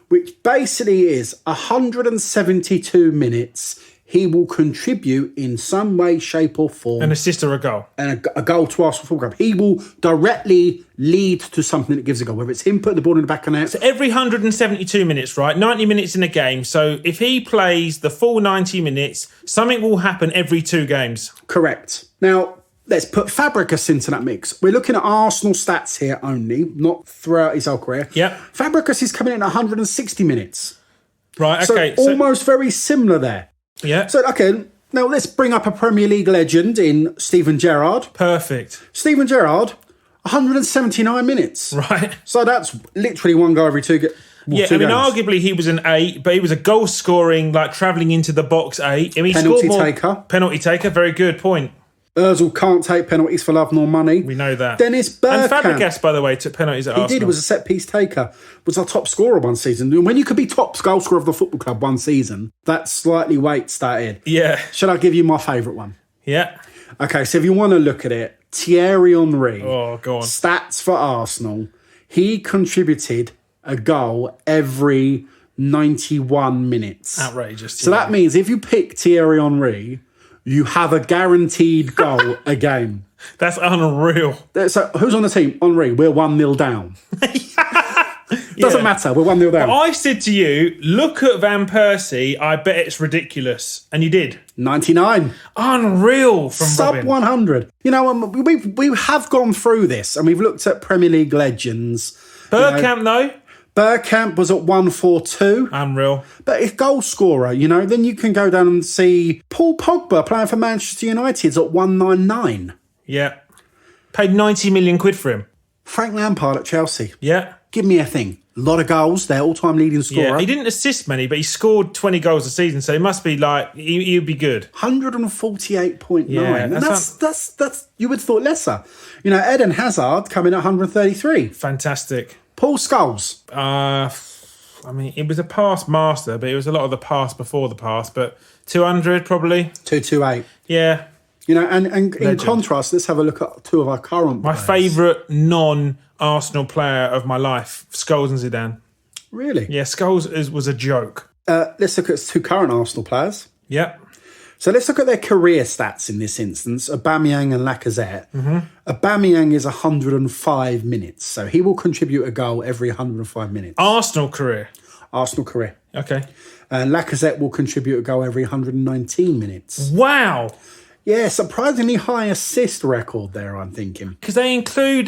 which basically is 172 minutes he will contribute in some way, shape or form. An assist or a goal. And a goal to Arsenal Football Club. He will directly lead to something that gives a goal, whether it's him putting the ball in the back of the net. So every 172 minutes, right? 90 minutes in a game. So if he plays the full 90 minutes, something will happen every 2 games. Correct. Now, let's put Fabregas into that mix. We're looking at Arsenal stats here only, not throughout his whole career. Yep. Fabregas is coming in at 160 minutes. Right, okay. So almost very similar there. Yeah. So, okay, now let's bring up a Premier League legend in Steven Gerrard. Perfect. Steven Gerrard, 179 minutes. Right. So that's literally 1 goal every 2 games. Yeah, I mean, arguably he was an 8, but he was a goal scoring, like travelling into the box 8. I mean, Penalty taker, very good point. Ozil can't take penalties for love nor money. We know that. Dennis Bergkamp. And Fabregas, by the way, took penalties at Arsenal. He did, was a set-piece taker. Was our top scorer one season. And when you could be top goal scorer of the football club one season, that slightly weights that in. Yeah. Should I give you my favourite one? Yeah. Okay, so if you want to look at it, Thierry Henry. Oh, go on. Stats for Arsenal. He contributed a goal every 91 minutes. Outrageous. So that means if you pick Thierry Henry, you have a guaranteed goal a game. That's unreal. So who's on the team? Henry. We're 1-0 down. Doesn't matter. We're 1-0 down. Well, I said to you, look at Van Persie. I bet it's ridiculous. And you did. 99. Unreal from Sub Robin. 100. You know, we have gone through this and we've looked at Premier League legends. Bergkamp, though. Bergkamp was at 142. Unreal. But if goal scorer, then you can go down and see Paul Pogba playing for Manchester United at 199. Yeah. Paid 90 million quid for him. Frank Lampard at Chelsea. Yeah. Give me a thing. A lot of goals. They're all-time leading scorer. Yeah, he didn't assist many, but he scored 20 goals a season, so he must be like, he'd be good. 148.9. Yeah, and that's you would have thought lesser. Eden Hazard coming at 133. Fantastic. Paul Scholes. I mean, it was a past master, but it was a lot of the past before the past, but 200 probably. 228. Yeah. And in contrast, let's have a look at 2 of our current My players. favourite non-Arsenal player of my life, Scholes and Zidane. Really? Yeah, Scholes was a joke. Let's look at 2 current Arsenal players. Yep. So let's look at their career stats in this instance, Aubameyang and Lacazette. Mm-hmm. Aubameyang is 105 minutes, so he will contribute a goal every 105 minutes. Arsenal career. Okay. And Lacazette will contribute a goal every 119 minutes. Wow. Yeah, surprisingly high assist record there, I'm thinking. Because they include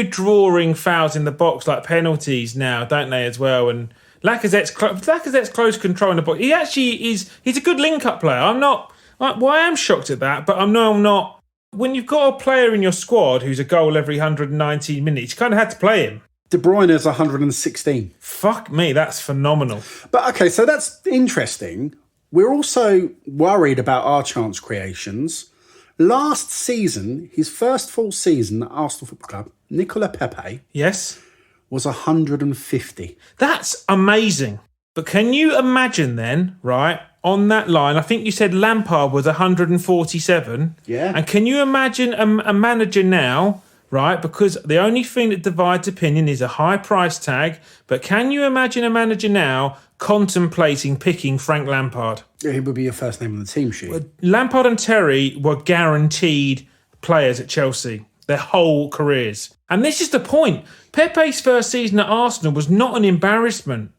drawing fouls in the box like penalties now, don't they, as well? And Lacazette's close control in the box. He actually he's a good link-up player. I am shocked at that, but I'm not. When you've got a player in your squad who's a goal every 119 minutes, you kind of had to play him. De Bruyne's 116. Fuck me, that's phenomenal. But okay, so that's interesting. We're also worried about our chance creations. Last season, his first full season at Arsenal Football Club, Nicola Pepe. Yes. Was 150. That's amazing. But can you imagine then, right, on that line, I think you said Lampard was 147. Yeah. And can you imagine a manager now, right, because the only thing that divides opinion is a high price tag, but can you imagine a manager now contemplating picking Frank Lampard? Yeah, he would be your first name on the team sheet. Lampard and Terry were guaranteed players at Chelsea their whole careers. And this is the point. Pepe's first season at Arsenal was not an embarrassment.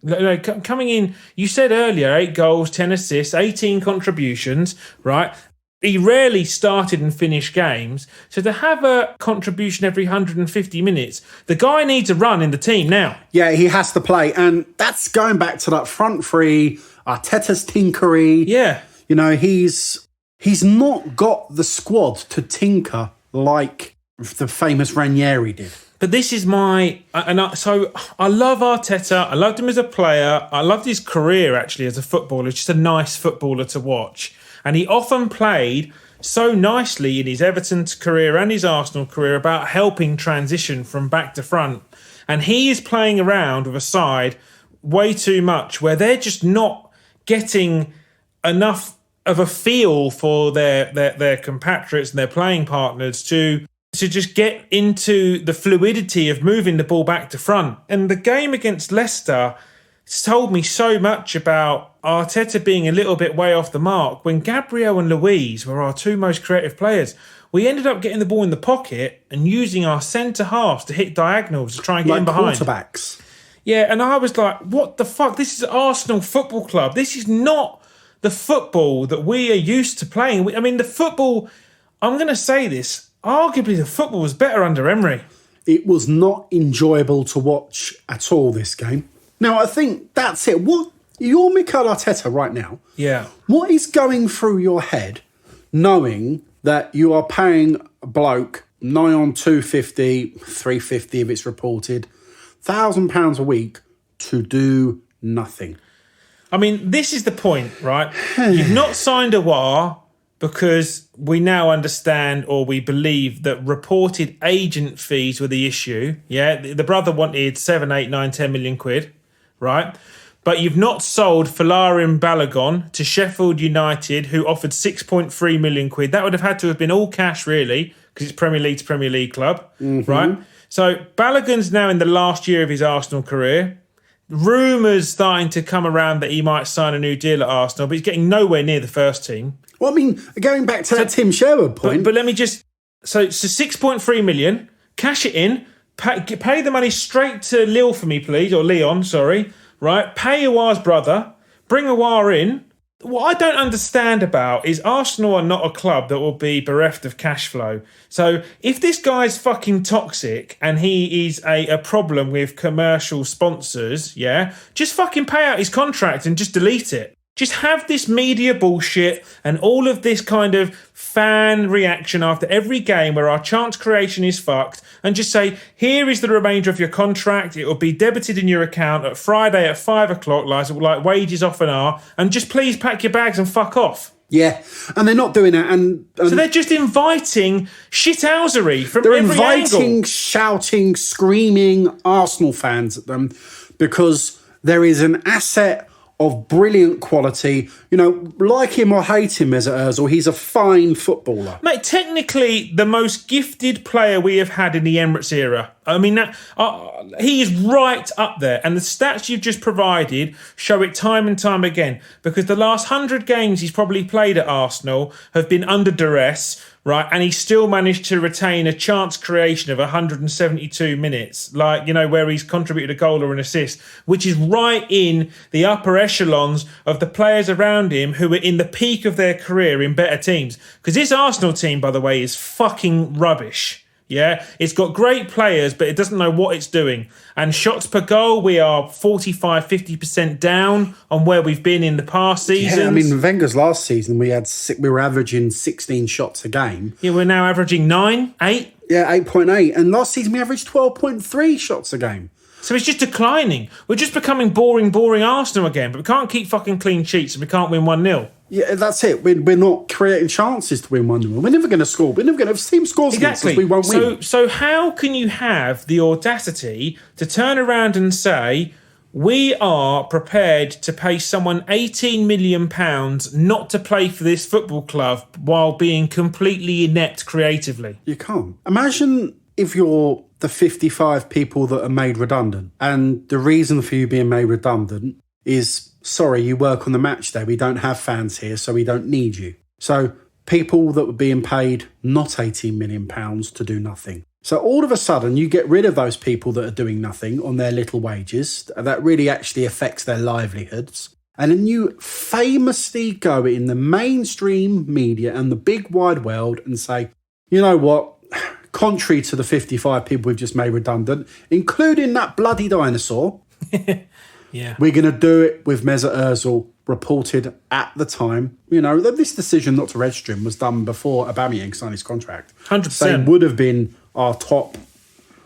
Coming in, you said earlier, 8 goals, 10 assists, 18 contributions, right? He rarely started and finished games. So to have a contribution every 150 minutes, the guy needs a run in the team now. Yeah, he has to play. And that's going back to that front three, Arteta's tinkery. Yeah. He's not got the squad to tinker like the famous Ranieri did. But this is so I love Arteta. I loved him as a player. I loved his career, actually, as a footballer. Just a nice footballer to watch. And he often played so nicely in his Everton career and his Arsenal career about helping transition from back to front. And he is playing around with a side way too much where they're just not getting enough of a feel for their compatriots and their playing partners to just get into the fluidity of moving the ball back to front. And the game against Leicester, It's told me so much about Arteta being a little bit way off the mark. When Gabriel and Luiz were our two most creative players, we ended up getting the ball in the pocket and using our centre halves to hit diagonals to try and get in behind. Quarterbacks. Yeah, and I was like, what the fuck? This is Arsenal Football Club. This is not the football that we are used to playing. I mean, the football, I'm going to say this, arguably the football was better under Emery. It was not enjoyable to watch at all, this game. Now, I think that's it. You're Mikel Arteta right now. Yeah. What is going through your head knowing that you are paying a bloke nigh on 250, 350 if it's reported, £1,000 a week to do nothing? I mean, this is the point, right? You've not signed a WAR because we now understand or we believe that reported agent fees were the issue. Yeah, the brother wanted 7, 8, 9, 10 million quid, right? But you've not sold Folarin Balogun to Sheffield United, who offered 6.3 million quid. That would have had to have been all cash, really, because it's Premier League to Premier League club, right? So Balogun's now in the last year of his Arsenal career. Rumours starting to come around that he might sign a new deal at Arsenal, but he's getting nowhere near the first team. Well, I mean, going back to that Tim Sherwood point. But let me just... So 6.3 million, cash it in, pay the money straight to Lille for me, please, or Leon, sorry. Right, pay Aouar's brother, bring Aouar in. What I don't understand about is Arsenal are not a club that will be bereft of cash flow. So if this guy's fucking toxic and he is a problem with commercial sponsors, yeah, just fucking pay out his contract and just delete it. Just have this media bullshit and all of this kind of fan reaction after every game where our chance creation is fucked and just say, here is the remainder of your contract. It will be debited in your account at Friday at 5 o'clock, like wages off an hour, and just please pack your bags and fuck off. Yeah, and they're not doing that. And so they're just inviting shithousery from every angle. They're inviting, shouting, screaming Arsenal fans at them because there is an asset of brilliant quality. You know, like him or hate him, Mesut Ozil, he's a fine footballer. Mate, technically the most gifted player we have had in the Emirates era. I mean, he is right up there. And the stats you've just provided show it time and time again. Because the last 100 games he's probably played at Arsenal have been under duress, right? And he still managed to retain a chance creation of 172 minutes, like, you know, where he's contributed a goal or an assist, which is right in the upper echelons of the players around him who are in the peak of their career in better teams. Because this Arsenal team, by the way, is fucking rubbish. Yeah, it's got great players, but it doesn't know what it's doing. And shots per goal, we are 45, 50% down on where we've been in the past seasons. Yeah, I mean, Wenger's last season, we were averaging 16 shots a game. Yeah, we're now averaging 9, 8. Yeah, 8.8. And last season, we averaged 12.3 shots a game. So it's just declining. We're just becoming boring Arsenal again. But we can't keep fucking clean sheets and we can't win 1-0. Yeah, that's it. We're not creating chances to win 1-0. We're never going to score. We're never going to have team scores against us. We won't win. So how can you have the audacity to turn around and say, we are prepared to pay someone £18 million not to play for this football club while being completely inept creatively? You can't. Imagine if you're the 55 people that are made redundant and the reason for you being made redundant is, sorry, you work on the match day. We don't have fans here, so we don't need you. So people that were being paid not £18 million to do nothing. So all of a sudden, you get rid of those people that are doing nothing on their little wages. That really actually affects their livelihoods. And then you famously go in the mainstream media and the big wide world and say, you know what? Contrary to the 55 people we've just made redundant, including that bloody dinosaur, yeah, we're going to do it with Mesut Ozil, reported at the time. You know, this decision not to register him was done before Aubameyang signed his contract. 100%. They would have been our top.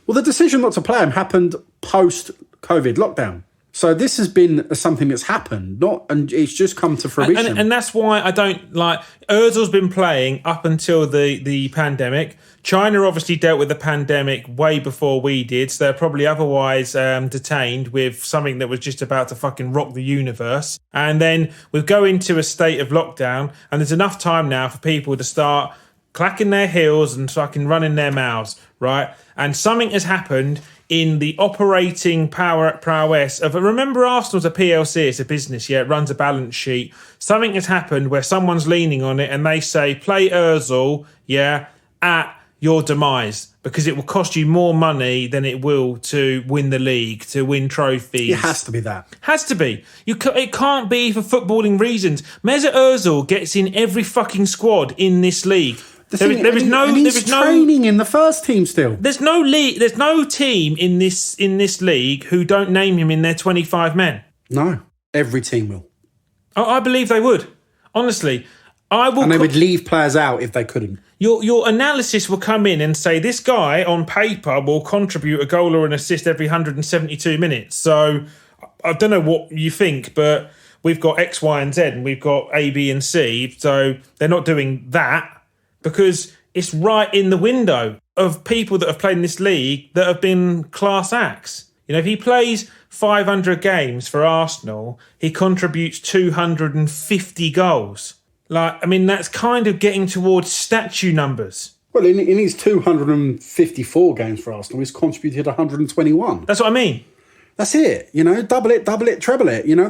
Well, the decision not to play him happened post-COVID lockdown. So this has been something that's happened, and it's just come to fruition. And that's why I don't like... Ozil's been playing up until the pandemic. China obviously dealt with the pandemic way before we did, so they're probably otherwise detained with something that was just about to fucking rock the universe. And then we go into a state of lockdown, and there's enough time now for people to start clacking their heels and fucking running their mouths, right? And something has happened in the operating prowess of, remember Arsenal's a PLC, it's a business, yeah, it runs a balance sheet. Something has happened where someone's leaning on it and they say, play Ozil, yeah, at your demise, because it will cost you more money than it will to win the league, to win trophies. It has to be that. Has to be. It can't be for footballing reasons. Mesut Ozil gets in every fucking squad in this league. He's training in the first team still. There's no league. There's no team in this league who don't name him in their 25 men. No, every team will. I believe they would. Honestly, I will. And they would leave players out if they couldn't. Your analysis will come in and say this guy on paper will contribute a goal or an assist every 172 minutes. So I don't know what you think, but we've got X, Y, and Z, and we've got A, B, and C. So they're not doing that because it's right in the window of people that have played in this league that have been class acts. You know, if he plays 500 games for Arsenal, he contributes 250 goals. Like, I mean, that's kind of getting towards statue numbers. Well, in his 254 games for Arsenal, he's contributed 121. That's what I mean. That's it. You know, double it, treble it. You know,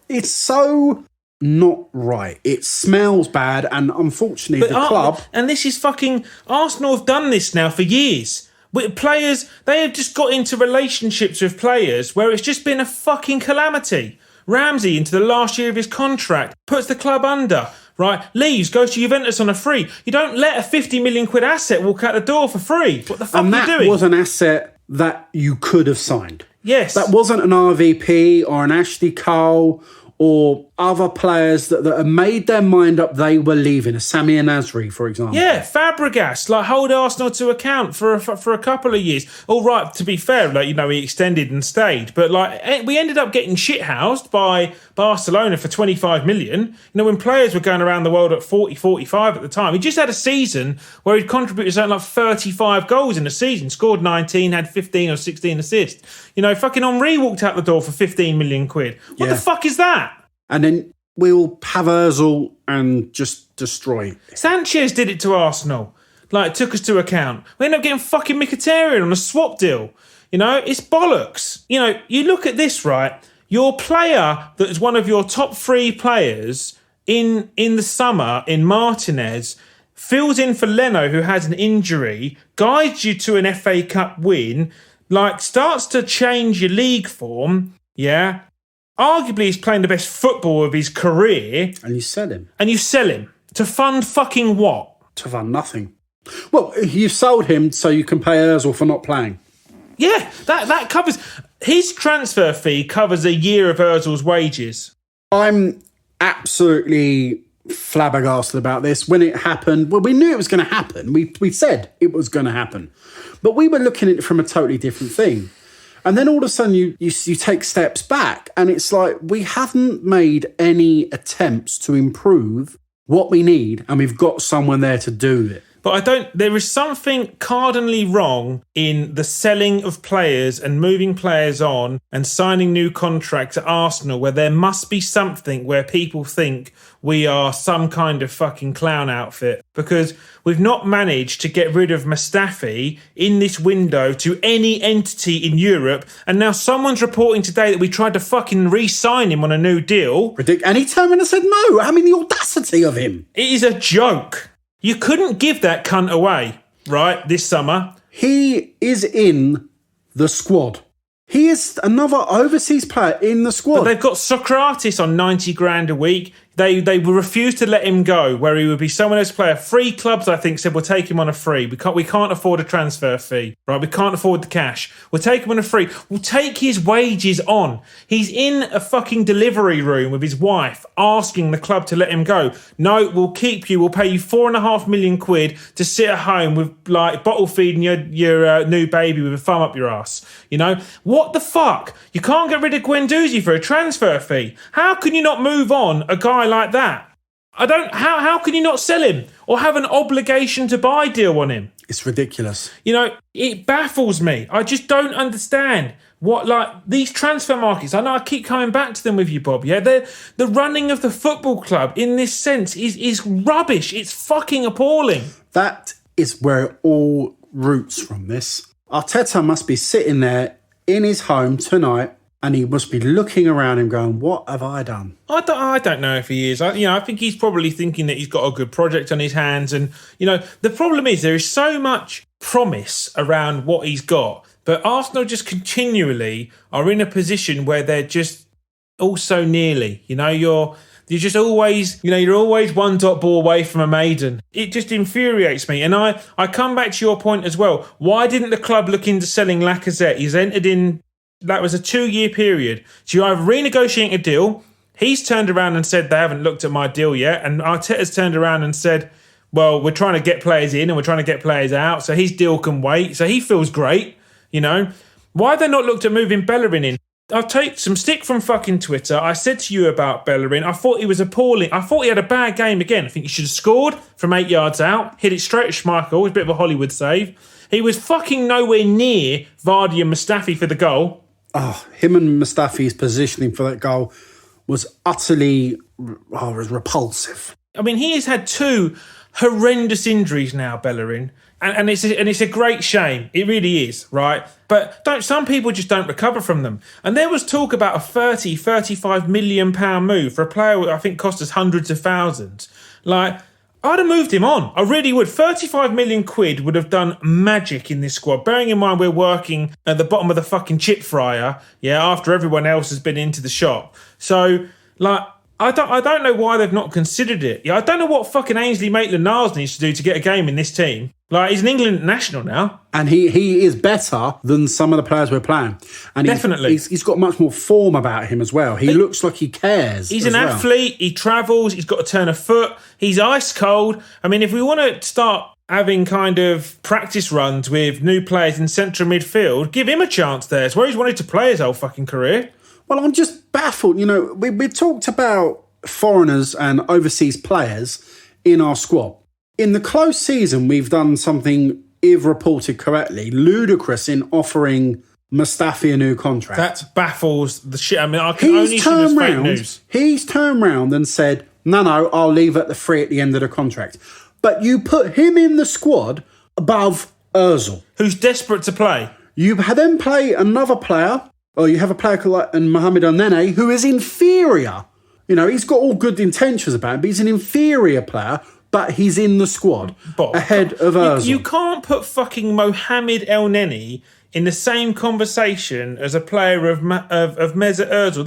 it's so not right. It smells bad, and unfortunately, the club. And this is fucking. Arsenal have done this now for years. With players, they have just got into relationships with players where it's just been a fucking calamity. Ramsey, into the last year of his contract, puts the club under, right? Leaves, goes to Juventus on a free. You don't let a 50 million quid asset walk out the door for free. What the fuck are you doing? And that was an asset that you could have signed. Yes. That wasn't an RVP or an Ashley Cole or other players that have made their mind up they were leaving. A Sami Nasri, for example. Yeah, Fabregas, like, hold Arsenal to account for a couple of years. All right, to be fair, like, you know, he extended and stayed. But, like, we ended up getting shithoused by Barcelona for 25 million. You know, when players were going around the world at 40, 45 at the time. He just had a season where he'd contributed something like 35 goals in a season, scored 19, had 15 or 16 assists. You know, fucking Henry walked out the door for 15 million quid. What the fuck is that? And then we'll have Ozil and just destroy. Sanchez did it to Arsenal. Like, took us to account. We ended up getting fucking Mkhitaryan on a swap deal. You know, it's bollocks. You know, you look at this, right? Your player that is one of your top 3 players in the summer, in Martinez, fills in for Leno, who has an injury, guides you to an FA Cup win, like, starts to change your league form, yeah? Arguably, he's playing the best football of his career. And you sell him. And you sell him. To fund fucking what? To fund nothing. Well, you sold him so you can pay Ozil for not playing. Yeah, that covers... His transfer fee covers a year of Ozil's wages. I'm absolutely flabbergasted about this. When it happened, well, we knew it was going to happen. We said it was going to happen. But we were looking at it from a totally different thing. And then all of a sudden you take steps back and it's like we haven't made any attempts to improve what we need and we've got someone there to do it. But there is something cardinally wrong in the selling of players and moving players on and signing new contracts at Arsenal where there must be something where people think we are some kind of fucking clown outfit because we've not managed to get rid of Mustafi in this window to any entity in Europe. And now someone's reporting today that we tried to fucking re-sign him on a new deal. And he turned around and said no. I mean, the audacity of him. It is a joke. You couldn't give that cunt away, right, this summer. He is in the squad. He is another overseas player in the squad. But they've got Socrates on 90 grand a week. They refused to let him go, where he would be someone else's player. 3 clubs, I think, said we'll take him on a free. We can't afford a transfer fee, right? We can't afford the cash. We'll take him on a free. We'll take his wages on. He's in a fucking delivery room with his wife, asking the club to let him go. No, we'll keep you. We'll pay you 4.5 million quid to sit at home with like bottle feeding your new baby with a thumb up your ass. You know what the fuck? You can't get rid of Guendouzi for a transfer fee. How can you not move on a guy like that? How can you not sell him or have an obligation to buy deal on him? It's ridiculous. You know, it baffles me. I just don't understand what, like, these transfer markets, I know I keep coming back to them with you, Bob, yeah? The running of the football club in this sense is rubbish. It's fucking appalling. That is where it all roots from this. Arteta must be sitting there in his home tonight and he must be looking around him going, what have I done? I don't know if he is. I think he's probably thinking that he's got a good project on his hands. And, the problem is there is so much promise around what he's got. But Arsenal just continually are in a position where they're just also nearly, you're just always, you're always one dot ball away from a maiden. It just infuriates me. And I come back to your point as well. Why didn't the club look into selling Lacazette? He's entered in, that was a 2-year period. So you either renegotiate a deal. He's turned around and said they haven't looked at my deal yet. And Arteta's turned around and said, well, we're trying to get players in and we're trying to get players out. So his deal can wait. So he feels great, Why have they not looked at moving Bellerin in? I'll take some stick from fucking Twitter. I said to you about Bellerin, I thought he was appalling. I thought he had a bad game again. I think he should have scored from 8 yards out, hit it straight at Schmeichel. It was a bit of a Hollywood save. He was fucking nowhere near Vardy and Mustafi for the goal. Oh, him and Mustafi's positioning for that goal was utterly was repulsive. I mean, he has had 2 horrendous injuries now, Bellerin. And it's a great shame. It really is, right? But some people just don't recover from them. And there was talk about a 35 million pound move for a player who I think cost us hundreds of thousands. Like, I'd have moved him on. I really would. 35 million quid would have done magic in this squad. Bearing in mind we're working at the bottom of the fucking chip fryer, after everyone else has been into the shop. So, like, I don't know why they've not considered it. I don't know what fucking Ainsley Maitland-Niles needs to do to get a game in this team. Like, he's an England national now. And he is better than some of the players we're playing. And definitely. He's got much more form about him as well. He looks like he cares. He's an athlete. He travels. He's got to turn a foot. He's ice cold. I mean, if we want to start having kind of practice runs with new players in central midfield, give him a chance there. It's where he's wanted to play his whole fucking career. Well, I'm just baffled. We talked about foreigners and overseas players in our squad. In the close season, we've done something, if reported correctly, ludicrous in offering Mustafi a new contract. That baffles the shit. I mean, I can only assume it's fake news. He's turned round and said, no, I'll leave at the free at the end of the contract. But you put him in the squad above Ozil, who's desperate to play. You then play another player, or you have a player like Mohamed El-Nene, who is inferior. He's got all good intentions about him, but he's an inferior player. But he's in the squad ahead of Ozil. You can't put fucking Mohamed El-Neni in the same conversation as a player of Mesut Ozil.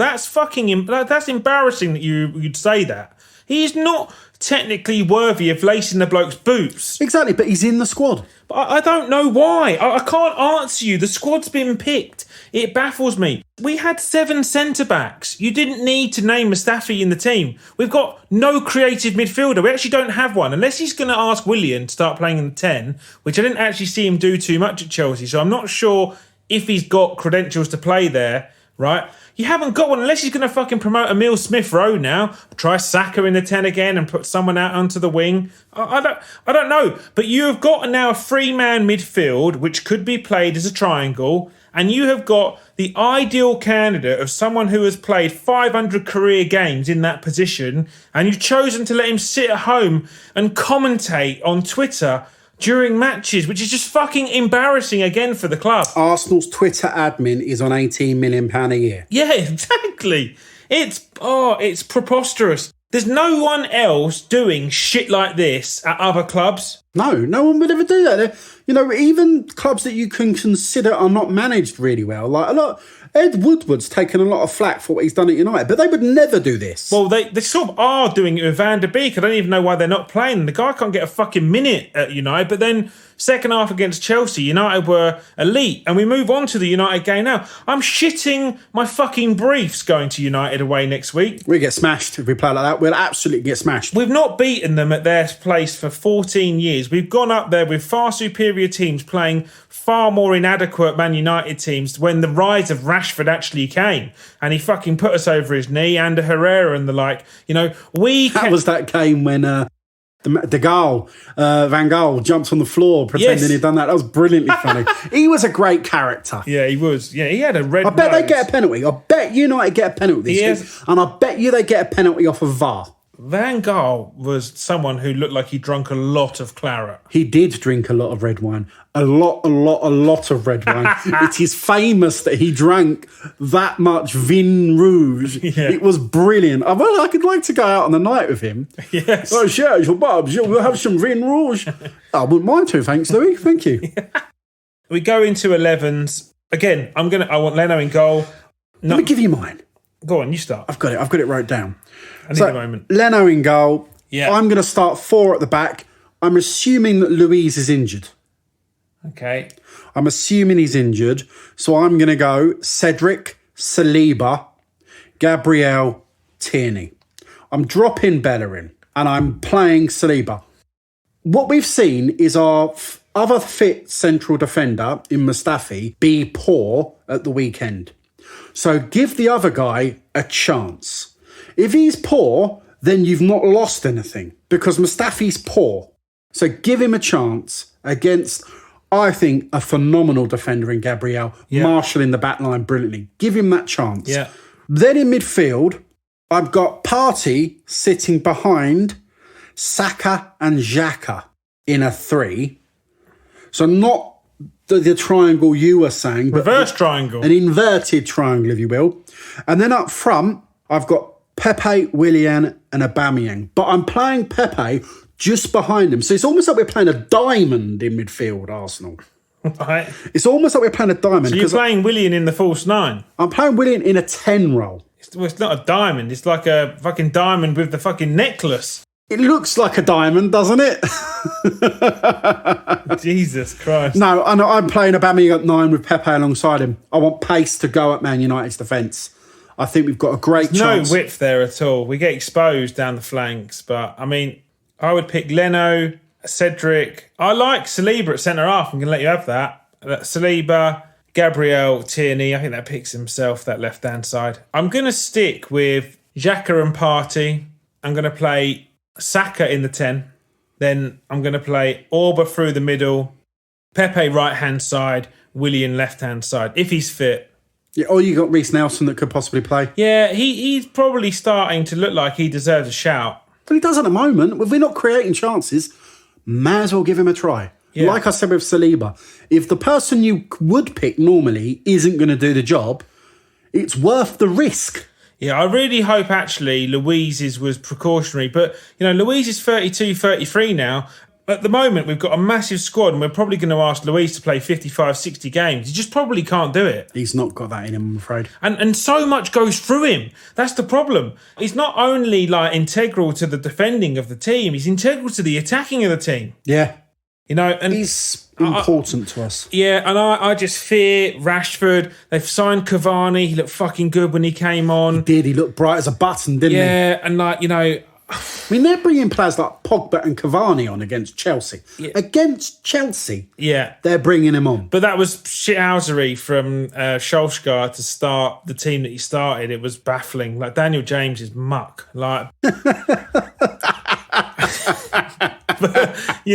That's embarrassing that you'd say that. He's not technically worthy of lacing the bloke's boots. Exactly, but he's in the squad. But I don't know why. I can't answer you. The squad's been picked. It baffles me. We had 7 centre-backs. You didn't need to name Mustafi in the team. We've got no creative midfielder. We actually don't have one. Unless he's going to ask Willian to start playing in the 10, which I didn't actually see him do too much at Chelsea. So I'm not sure if he's got credentials to play there, right? You haven't got one unless he's going to fucking promote Emile Smith-Rowe now. Try Saka in the 10 again and put someone out onto the wing. I don't know. But you have got now a 3-man midfield, which could be played as a triangle. And you have got the ideal candidate of someone who has played 500 career games in that position. And you've chosen to let him sit at home and commentate on Twitter during matches, which is just fucking embarrassing again for the club. Arsenal's Twitter admin is on £18 million a year. Yeah, exactly. It's preposterous. There's no one else doing shit like this at other clubs. No one would ever do that. Even clubs that you can consider are not managed really well. Ed Woodward's taken a lot of flack for what he's done at United, but they would never do this. Well, they sort of are doing it with Van der Beek. I don't even know why they're not playing. The guy can't get a fucking minute at United, but then second half against Chelsea, United were elite, and we move on to the United game now. I'm shitting my fucking briefs going to United away next week. We get smashed if we play like that. We'll absolutely get smashed. We've not beaten them at their place for 14 years. We've gone up there with far superior teams playing far more inadequate Man United teams when the rise of Rashford actually came. And he fucking put us over his knee, and Herrera and the like. That was that game when De Gaulle, Van Gaal jumps on the floor pretending he'd done that. That was brilliantly funny. He was a great character. Yeah, he was. Yeah, he had a red I bet nose. they get a penalty. I bet United get a penalty this week. And I bet you they get a penalty off of VAR. Van Gaal was someone who looked like he drunk a lot of claret. He did drink a lot of red wine. A lot of red wine. It is famous that he drank that much vin rouge. Yeah. It was brilliant. I could like to go out on the night with him. Yes. Oh, Serge, Bobs, we'll have some vin rouge. I wouldn't mind to, thanks, Louis. Thank you. We go into 11s. Again, I want Leno in goal. Let me give you mine. Go on, you start. I've got it wrote down. I need a moment. Leno in goal. Yeah. I'm going to start 4 at the back. I'm assuming that Louise is injured. Okay. I'm assuming he's injured. So I'm going to go Cedric, Saliba, Gabriel, Tierney. I'm dropping Bellerin and I'm playing Saliba. What we've seen is our other fit central defender in Mustafi be poor at the weekend. So give the other guy a chance. If he's poor, then you've not lost anything because Mustafi's poor. So give him a chance against, I think, a phenomenal defender in Gabriel, marshalling the back line brilliantly. Give him that chance. Yeah. Then in midfield, I've got Partey sitting behind Saka and Xhaka in a 3. So not the triangle you were saying. But Reverse triangle. An inverted triangle, if you will. And then up front, I've got Pepe, Willian and Aubameyang. But I'm playing Pepe just behind him. So it's almost like we're playing a diamond in midfield, Arsenal. Right. It's almost like we're playing a diamond. So you're playing Willian in the false 9? I'm playing Willian in a 10 role. It's not a diamond. It's like a fucking diamond with the fucking necklace. It looks like a diamond, doesn't it? Jesus Christ. No, I'm playing Aubameyang at 9 with Pepe alongside him. I want pace to go at Man United's defence. I think we've got a great chance. No width there at all. We get exposed down the flanks. But, I mean, I would pick Leno, Cedric. I like Saliba at centre-half. I'm going to let you have that. Saliba, Gabriel, Tierney. I think that picks himself, that left-hand side. I'm going to stick with Xhaka and Partey. I'm going to play Saka in the 10. Then I'm going to play Orba through the middle. Pepe right-hand side. Willian left-hand side. If he's fit. Yeah, or you got Reece Nelson that could possibly play. Yeah, he's probably starting to look like he deserves a shout. But he does at the moment. If we're not creating chances, may as well give him a try. Yeah. Like I said with Saliba, if the person you would pick normally isn't going to do the job, it's worth the risk. Yeah, I really hope actually Louise's was precautionary. But, Louise is 32, 33 now. At the moment, we've got a massive squad and we're probably going to ask Louise to play 55, 60 games. He just probably can't do it. He's not got that in him, I'm afraid. And so much goes through him. That's the problem. He's not only integral to the defending of the team, he's integral to the attacking of the team. Yeah. And he's important to us. Yeah, and I just fear Rashford. They've signed Cavani. He looked fucking good when he came on. He did. He looked bright as a button, didn't he? Yeah, and I mean, they're bringing players like Pogba and Cavani on against Chelsea. Yeah. Against Chelsea, they're bringing him on. But that was shithousery from Solskjaer to start the team that he started. It was baffling. Daniel James is muck. But,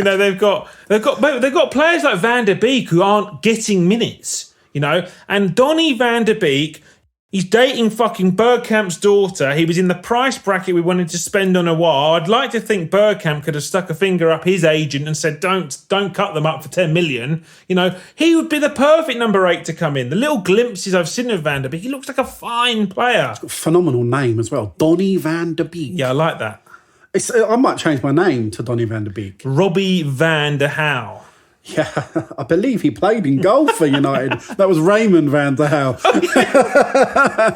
they've got players like Van der Beek who aren't getting minutes. And Donny Van der Beek. He's dating fucking Bergkamp's daughter. He was in the price bracket we wanted to spend on Aouar. I'd like to think Bergkamp could have stuck a finger up his agent and said, don't cut them up for 10 million. He would be the perfect number 8 to come in. The little glimpses I've seen of Van der Beek, he looks like a fine player. He's got a phenomenal name as well. Donny Van der Beek. Yeah, I like that. I might change my name to Donny Van der Beek. Robbie van der How. Yeah, I believe he played in goal for United. That was Raymond van der How.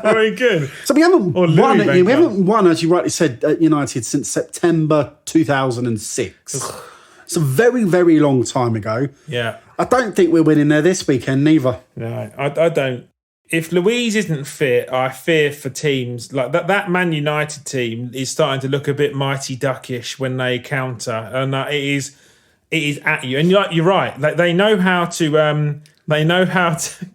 Very good. So we haven't won, as you rightly said, at United since September 2006. It's a very, very long time ago. Yeah. I don't think we're winning there this weekend, neither. No, I don't. If Louise isn't fit, I fear for teams like that. That Man United team is starting to look a bit Mighty Duckish when they counter, and it is at you. And you're right. They know how to. They know how to.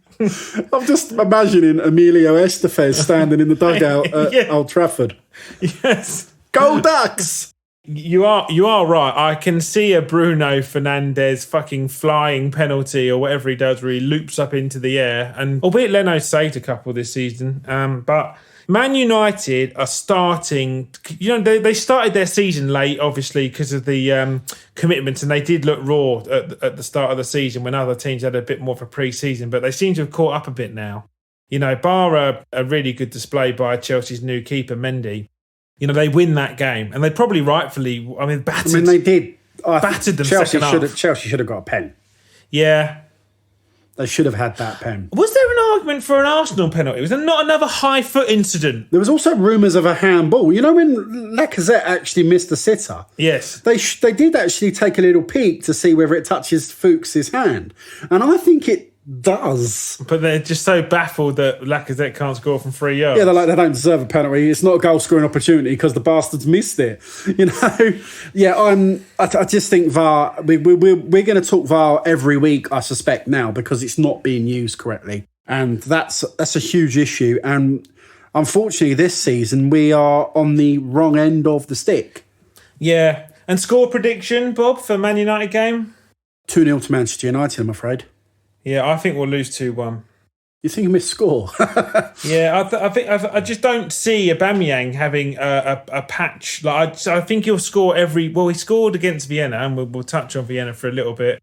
I'm just imagining Emilio Estevez standing in the dugout at Old Trafford. Yes. Go Ducks! You are right. I can see a Bruno Fernandes fucking flying penalty or whatever he does where he loops up into the air. And albeit Leno saved a couple this season, but Man United are starting, they started their season late, obviously, because of the commitments, and they did look raw at the start of the season when other teams had a bit more of a pre-season, but they seem to have caught up a bit now. Bar a really good display by Chelsea's new keeper, Mendy. They win that game, and they probably rightfully, battered. They did. Battered them Chelsea second half. Chelsea should have got a pen. Yeah. They should have had that pen. Was there an argument for an Arsenal penalty? Was there not another high foot incident? There was also rumours of a handball. When Lacazette actually missed the sitter? Yes. They did actually take a little peek to see whether it touches Fuchs' hand. And I think it does. But they're just so baffled that Lacazette can't score from 3 yards. Yeah, they're like, they don't deserve a penalty. It's not a goal scoring opportunity because the bastards missed it. Yeah, I just think VAR, we're going to talk VAR every week, I suspect now, because it's not being used correctly. And that's a huge issue. And unfortunately, this season, we are on the wrong end of the stick. Yeah. And score prediction, Bob, for Man United game? 2-0 to Manchester United, I'm afraid. Yeah, I think we'll lose 2-1. You think you missed score? Yeah, I just don't see Aubameyang having a patch. I think he'll score he scored against Vienna, and we'll touch on Vienna for a little bit.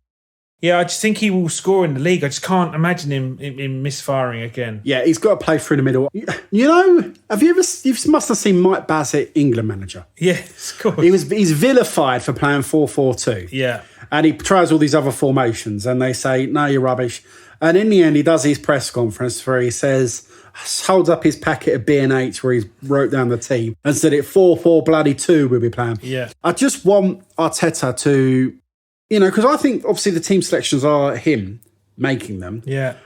Yeah, I just think he will score in the league. I just can't imagine him misfiring again. Yeah, he's got to play through the middle. You must have seen Mike Bassett, England manager. Yes, of course. He's vilified for playing 4-4-2. Yeah. And he tries all these other formations and they say, no, you're rubbish. And in the end, he does his press conference where he says, holds up his packet of B&H where he's wrote down the team and said it 4-4-2 we'll be playing. Yeah. I just want Arteta to, because I think obviously the team selections are him making them. Yeah.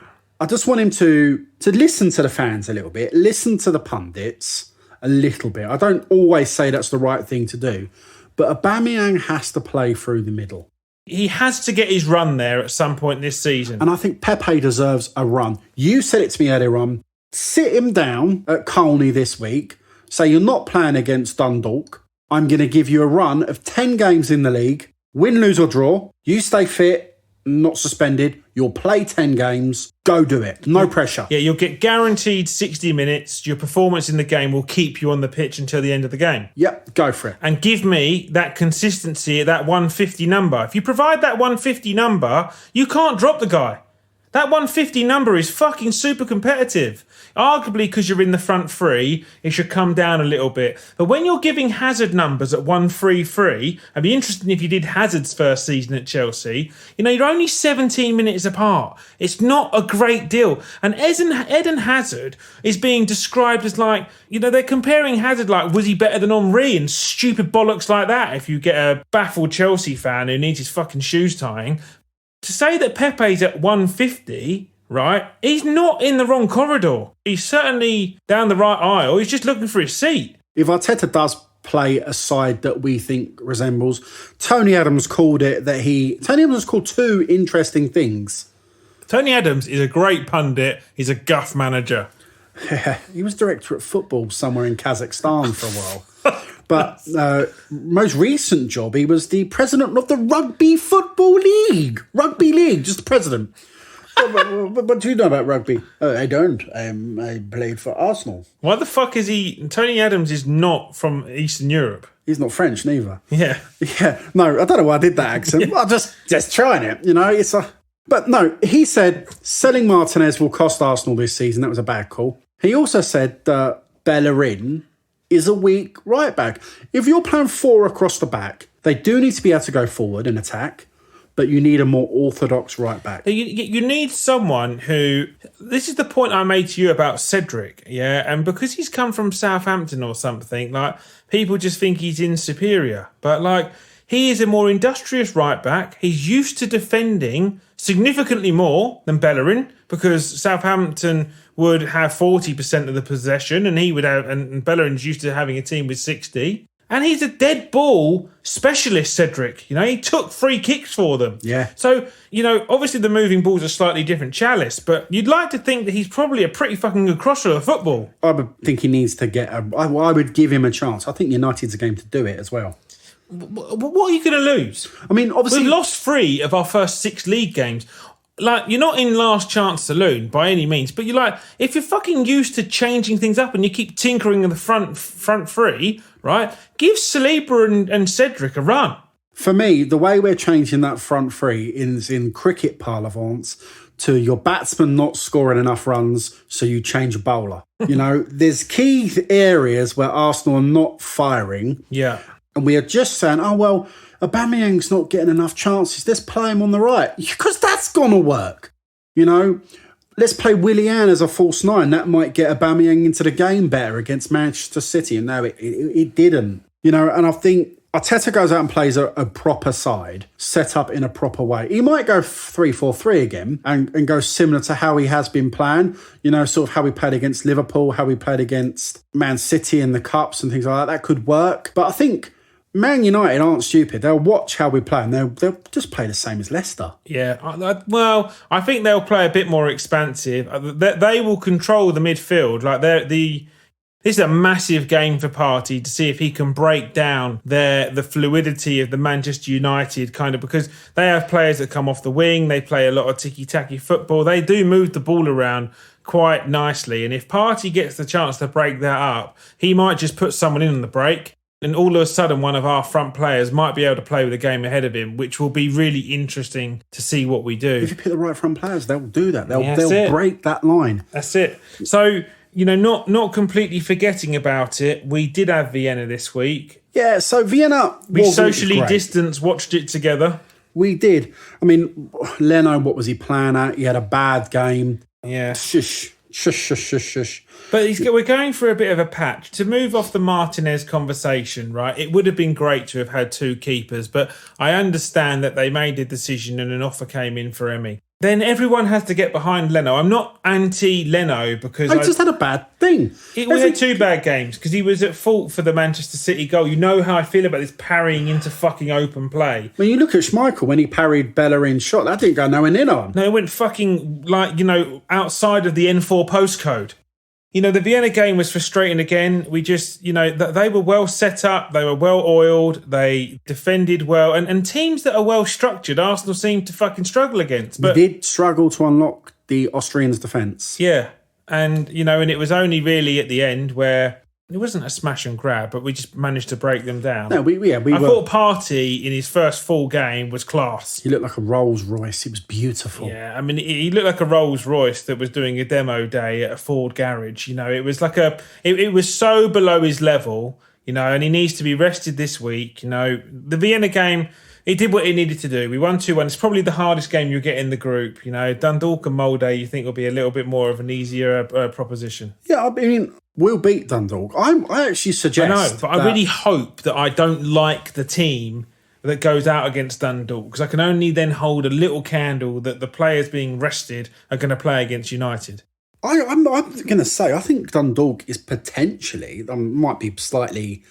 I just want him to listen to the fans a little bit, listen to the pundits a little bit. I don't always say that's the right thing to do, but Aubameyang has to play through the middle. He has to get his run there at some point this season. And I think Pepe deserves a run. You said it to me earlier on. Sit him down at Colney this week. Say you're not playing against Dundalk. I'm going to give you a run of 10 games in the league. Win, lose or draw. You stay fit, not suspended. You'll play 10 games. Go do it. No pressure. Yeah, you'll get guaranteed 60 minutes. Your performance in the game will keep you on the pitch until the end of the game. Yep, go for it. And give me that consistency at that 150 number. If you provide that 150 number, you can't drop the guy. That 150 number is fucking super competitive. Arguably, because you're in the front three, it should come down a little bit. But when you're giving Hazard numbers at 133, it'd be interesting if you did Hazard's first season at Chelsea. You're only 17 minutes apart. It's not a great deal. And Eden Hazard is being described as they're comparing Hazard was he better than Henry and stupid bollocks like that if you get a baffled Chelsea fan who needs his fucking shoes tying. To say that Pepe's at 150, right, he's not in the wrong corridor. He's certainly down the right aisle. He's just looking for his seat. If Arteta does play a side that we think resembles, Tony Adams called two interesting things. Tony Adams is a great pundit. He's a guff manager. Yeah, he was director at football somewhere in Kazakhstan for a while. But most recent job, he was the president of the Rugby Football League. Rugby League, just the president. What do you know about rugby? I don't. I played for Arsenal. Why the fuck is he... Tony Adams is not from Eastern Europe. He's not French, neither. Yeah. Yeah. No, I don't know why I did that accent. I'm just trying it, But no, he said selling Martinez will cost Arsenal this season. That was a bad call. He also said that Bellerin is a weak right back. If you're playing 4 across the back, they do need to be able to go forward and attack, but you need a more orthodox right back. You need someone who... This is the point I made to you about Cedric, yeah? And because he's come from Southampton or something, people just think he's inferior. But, he is a more industrious right back. He's used to defending significantly more than Bellerin because Southampton would have 40% of the possession and he would have, and Bellerin's used to having a team with 60. And he's a dead ball specialist, Cedric. He took free kicks for them. Yeah. So, obviously the moving ball's a slightly different chalice, but you'd like to think that he's probably a pretty fucking good crosser of football. I would think he needs to I would give him a chance. I think United's a game to do it as well. What are you going to lose? I mean, obviously... We've lost 3 of our first 6 league games. Like, you're not in last chance saloon by any means, but you're like, if you're fucking used to changing things up and you keep tinkering in the front 3, right? Give Saliba and Cedric a run. For me, the way we're changing that front 3 is in cricket parlance to your batsman not scoring enough runs, so you change a bowler. There's key areas where Arsenal are not firing. Yeah. And we are just saying, oh, well, Aubameyang's not getting enough chances. Let's play him on the right. Because that's going to work. Let's play Willian as a false 9. That might get Aubameyang into the game better against Manchester City. And no, it didn't. And I think Arteta goes out and plays a proper side, set up in a proper way. He might go 3-4-3 again and go similar to how he has been playing, sort of how we played against Liverpool, how we played against Man City in the Cups and things like that. That could work. But I think Man United aren't stupid. They'll watch how we play and they'll just play the same as Leicester. Yeah, well, I think they'll play a bit more expansive. They will control the midfield. Like this is a massive game for Partey to see if he can break down the fluidity of the Manchester United kind of, because they have players that come off the wing. They play a lot of ticky-tacky football. They do move the ball around quite nicely. And if Partey gets the chance to break that up, he might just put someone in on the break. And all of a sudden, one of our front players might be able to play with a game ahead of him, which will be really interesting to see what we do. If you pick the right front players, they'll do that. They'll break that line. That's it. So, not completely forgetting about it, we did have Vienna this week. Yeah, so Vienna... We socially distanced, watched it together. We did. I mean, Leno, what was he playing at? He had a bad game. Yeah. Shush. But we're going for a bit of a patch. To move off the Martinez conversation, right, it would have been great to have had 2 keepers, but I understand that they made a decision and an offer came in for Emi. Then everyone has to get behind Leno. I'm not anti-Leno because... I just had a bad thing. We had 2 bad games because he was at fault for the Manchester City goal. You know how I feel about this parrying into fucking open play. When you look at Schmeichel, when he parried Bellerin's shot, that didn't go nowhere near on. No, it went fucking, outside of the N4 postcode. The Vienna game was frustrating again. We just, they were well set up. They were well oiled. They defended well. And teams that are well structured, Arsenal seem to fucking struggle against. But we did struggle to unlock the Austrians' defence. Yeah. And, and it was only really at the end where it wasn't a smash and grab, but we just managed to break them down. No, I thought Partey in his first full game was class. He looked like a Rolls Royce. It was beautiful. Yeah, I mean, he looked like a Rolls Royce that was doing a demo day at a Ford garage. It was like it was so below his level, and he needs to be rested this week. The Vienna game, it did what it needed to do. We won 2-1. It's probably the hardest game you'll get in the group. Dundalk and Molde, you think will be a little bit more of an easier proposition. Yeah, I mean, we'll beat Dundalk. I actually suggest... I know, but I really hope that I don't like the team that goes out against Dundalk, because I can only then hold a little candle that the players being rested are going to play against United. I'm going to say, I think Dundalk is potentially, might be slightly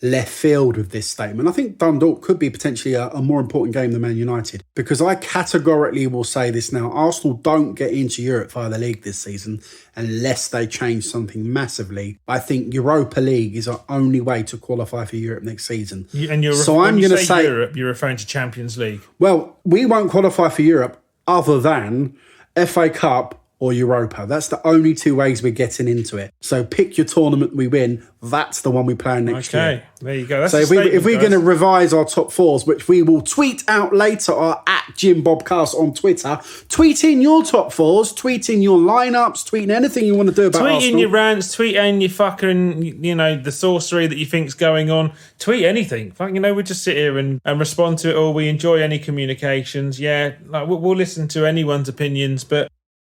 left field with this statement. I think Dundalk could be potentially a more important game than Man United, because I categorically will say this now: Arsenal don't get into Europe via the league this season unless they change something massively. I think Europa League is our only way to qualify for Europe next season. I'm going to say Europe, you're referring to Champions League. Well, we won't qualify for Europe other than FA Cup or Europa. That's the only 2 ways we're getting into it. So pick your tournament we win. That's the one we play next year. Okay, there you go. That's so if we're going to revise our top 4s, which we will tweet out later, or at JimBobcast on Twitter, tweet in your top 4s, tweet in your lineups, tweet in anything you want to do about Arsenal. Tweet in your rants, tweet in your fucking, the sorcery that you think's going on. Tweet anything. We'll just sit here and respond to it all. We enjoy any communications. Yeah, we'll listen to anyone's opinions, but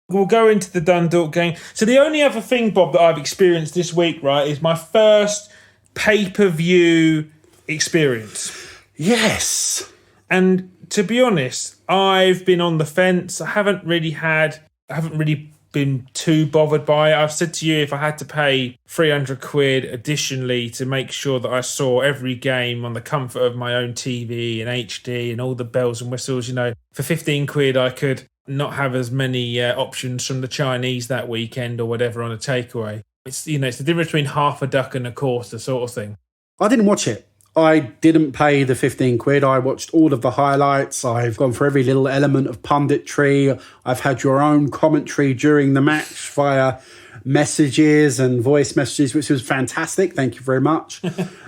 we'll go into the Dundalk game. So the only other thing, Bob, that I've experienced this week, right, is my first pay-per-view experience. Yes. And to be honest, I've been on the fence. I haven't really been too bothered by it. I've said to you, if I had to pay 300 quid additionally to make sure that I saw every game on the comfort of my own TV and HD and all the bells and whistles, for 15 quid I could not have as many options from the Chinese that weekend or whatever on a takeaway. It's the difference between half a duck and a quarter sort of thing. I didn't watch it. I didn't pay the 15 quid. I watched all of the highlights. I've gone for every little element of punditry. I've had your own commentary during the match via messages and voice messages, which was fantastic. Thank you very much.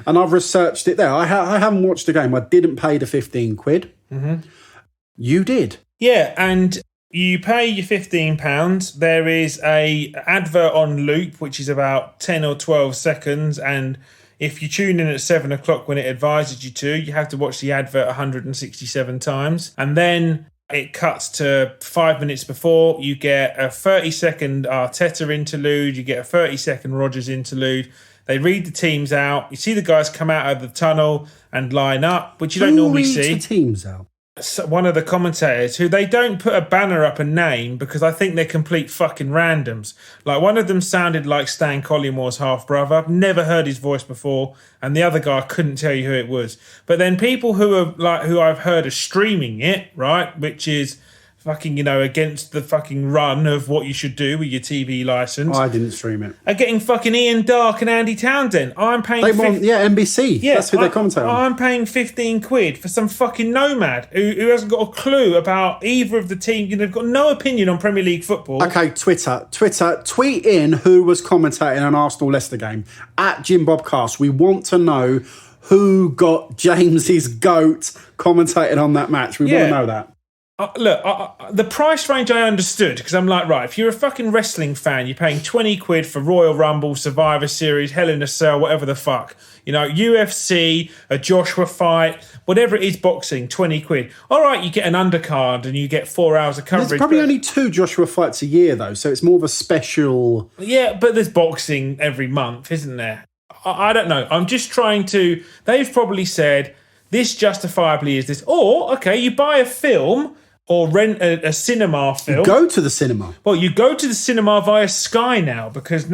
And I've researched it there. I haven't watched the game. I didn't pay the 15 quid. Mm-hmm. You did. Yeah, and you pay your £15. There is a advert on loop, which is about 10 or 12 seconds. And if you tune in at 7 o'clock when it advises you to, you have to watch the advert 167 times. And then it cuts to 5 minutes before. You get a 30-second Arteta interlude. You get a 30-second Rodgers interlude. They read the teams out. You see the guys come out of the tunnel and line up, which you don't normally see. Who reads the teams out? One of the commentators, who they don't put a banner up, a name, because I think they're complete fucking randoms. Like, one of them sounded like Stan Collymore half-brother. I've never heard his voice before, and the other guy, I couldn't tell you who it was. But then people who I've heard are streaming it, right, which is fucking, against the fucking run of what you should do with your TV license. I didn't stream it. Are getting fucking Ian Darke and Andy Townsend. I'm paying... NBC. Yeah, that's who they commentate on. I'm paying 15 quid for some fucking nomad who hasn't got a clue about either of the team. They've got no opinion on Premier League football. Okay, Twitter, tweet in who was commentating an Arsenal-Leicester game. At Jim Bobcast, we want to know who got James's goat commentating on that match. We want to know that. Look, the price range I understood, because I'm like, right, if you're a fucking wrestling fan, you're paying 20 quid for Royal Rumble, Survivor Series, Hell in a Cell, whatever the fuck. UFC, a Joshua fight, whatever it is, boxing, 20 quid. All right, you get an undercard and you get 4 hours of coverage. There's probably only 2 Joshua fights a year, though, so it's more of a special... Yeah, but there's boxing every month, isn't there? I don't know. I'm just trying to... They've probably said, this justifiably is this. Or, okay, you buy a film... or rent a cinema film. Go to the cinema. Well, you go to the cinema via Sky now, because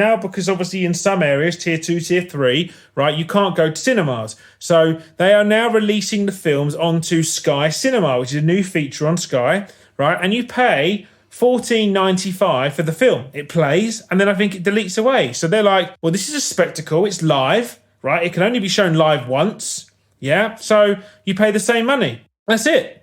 obviously in some areas, tier 2, tier 3, right, you can't go to cinemas. So they are now releasing the films onto Sky Cinema, which is a new feature on Sky, right? And you pay $14.95 for the film. It plays, and then I think it deletes away. So they're like, well, this is a spectacle. It's live, right? It can only be shown live once. Yeah. So you pay the same money. That's it.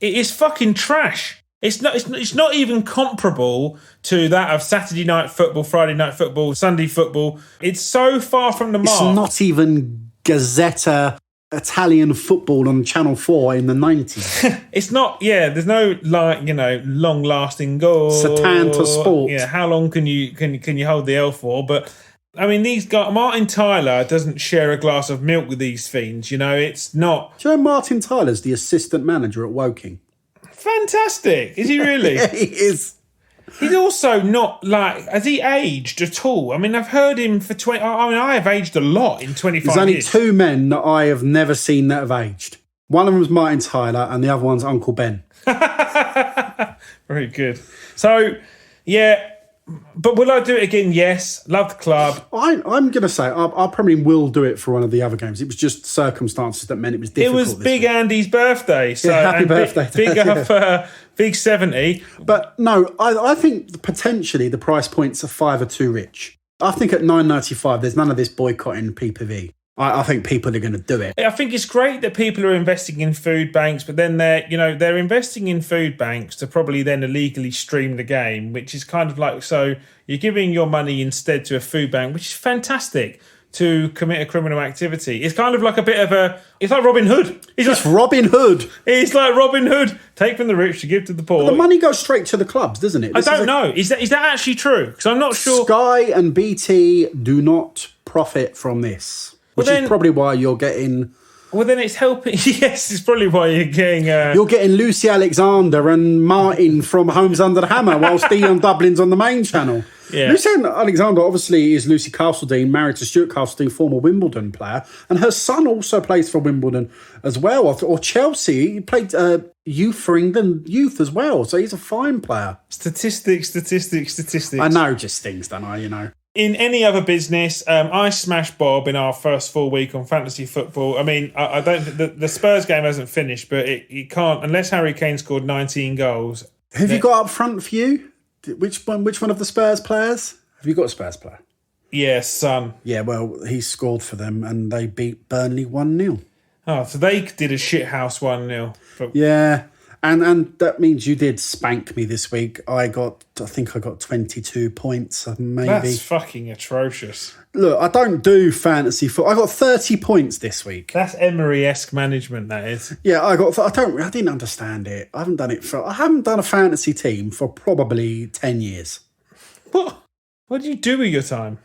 It is fucking trash. It's not even comparable to that of Saturday night football, Friday night football, Sunday football. It's so far from the mark. It's not even Gazzetta Italian football on Channel 4 in the 90s. It's not, there's no long-lasting goal. Setanta Sport. Yeah, how long can you hold the L for? But I mean, these guys, Martin Tyler doesn't share a glass of milk with these fiends. It's not. Do you know Martin Tyler's the assistant manager at Woking? Fantastic. Is he really? Yeah, he is. He's also not has he aged at all? I mean, I've heard him for 20. I mean, I have aged a lot in 25 years. There's only 2 men that I have never seen that have aged. One of them's Martin Tyler and the other one's Uncle Ben. Very good. So, yeah. But will I do it again? Yes. Love the club. I'm going to say I probably will do it for one of the other games. It was just circumstances that meant it was difficult. It was Big Andy's birthday. So happy birthday. Big 70. But no, I think potentially the price points are 5 or too rich. I think at $9.95, there's none of this boycotting PPV. I think people are going to do it. I think it's great that people are investing in food banks, but then they're investing in food banks to probably then illegally stream the game, which is kind of like, so you're giving your money instead to a food bank, which is fantastic, to commit a criminal activity. It's kind of like a bit of it's like Robin Hood. It's Robin Hood. It's like Robin Hood. Take from the rich to give to the poor. But the money goes straight to the clubs, doesn't it? I don't know. Is that actually true? Because I'm not sure. Sky and BT do not profit from this. Which is probably why you're getting... Well, then it's helping... Yes, it's probably why you're getting... You're getting Lucy Alexander and Martin from Homes Under the Hammer whilst Dion Dublin's on the main channel. Yeah. Lucy Alexander obviously is Lucy Castledine, married to Stuart Castledine, former Wimbledon player. And her son also plays for Wimbledon as well. Or Chelsea. He played youth for England, youth as well. So he's a fine player. Statistics. I know just things, don't I, In any other business, I smashed Bob in our first full week on fantasy football. I mean, I don't. The Spurs game hasn't finished, but it can't unless Harry Kane scored 19 goals. Who have you got up front for you? Which one of the Spurs players? Have you got a Spurs player? Yeah, Son. Yeah, well, he scored for them and they beat Burnley 1-0. Oh, so they did a shithouse 1-0. Yeah. And that means you did spank me this week. I think I got 22 points, maybe. That's fucking atrocious. Look, I don't do fantasy football. I got 30 points this week. That's Emery-esque management, that is. Yeah, I didn't understand it. I haven't done a fantasy team for probably 10 years. What do you do with your time?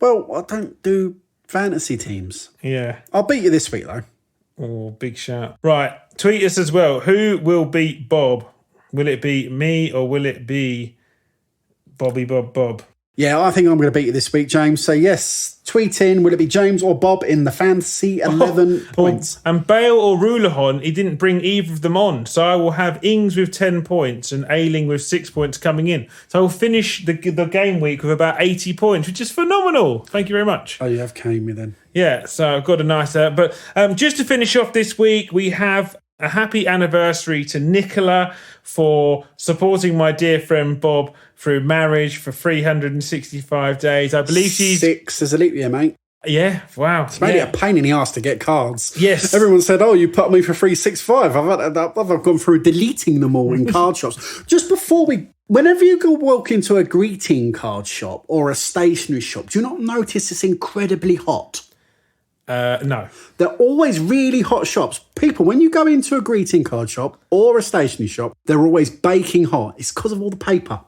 Well, I don't do fantasy teams. Yeah. I'll beat you this week, though. Oh, big shout. Right, tweet us as well. Who will beat Bob? Will it be me or will it be Bobby Bob? Yeah, I think I'm going to beat you this week, James. So, yes, tweet in. Will it be James or Bob in the fantasy 11 points? And Bale or Roullahon, he didn't bring either of them on. So I will have Ings with 10 points and Ayling with 6 points coming in. So I will finish the game week with about 80 points, which is phenomenal. Thank you very much. Oh, you have came me then. Yeah, so I've got a nice... but just to finish off this week, we have a happy anniversary to Nicola for supporting my dear friend Bob through marriage for 365 days. I believe she's... 6 is a leap year, mate. Yeah, wow. It's mainly a pain in the ass to get cards. Yes. Everyone said, you put me for 365. I've gone through deleting them all in card shops. Just before whenever you go walk into a greeting card shop or a stationery shop, do you not notice it's incredibly hot? No. They're always really hot shops. People, when you go into a greeting card shop or a stationery shop, they're always baking hot. It's because of all the paper.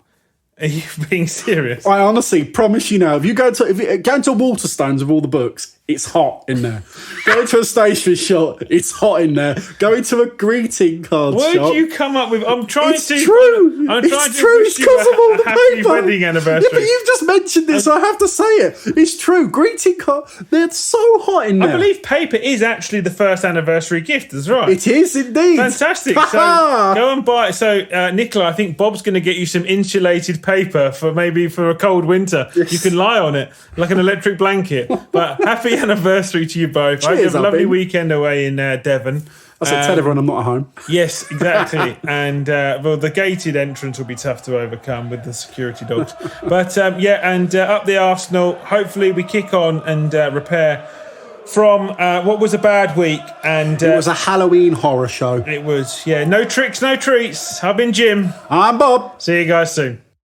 Are you being serious? I honestly promise you now, if you go to Waterstones with all the books, it's hot in there. Go to a stationery shop, it's hot in there. Go into a greeting card shop. Where do you come up with? I'm trying it's to. True. I'm it's trying to true. wish It's because of all the happy paper. wedding anniversary. Yeah, but you've just mentioned this. So I have to say it. It's true. Greeting card. They're so hot in there. I believe paper is actually the first anniversary gift. That's right. It is indeed. Fantastic. So go and buy it. So Nicola, I think Bob's going to get you some insulated paper for a cold winter. Yes. You can lie on it like an electric blanket. But happy anniversary to you both. Cheers, I hope you have a lovely Abby. weekend away in Devon. I said, tell everyone I'm not at home. Yes, exactly. And the gated entrance will be tough to overcome with the security dogs. But up the Arsenal. Hopefully we kick on and repair from what was a bad week. And it was a Halloween horror show. It was, no tricks, no treats. I've been Jim. I'm Bob. See you guys soon.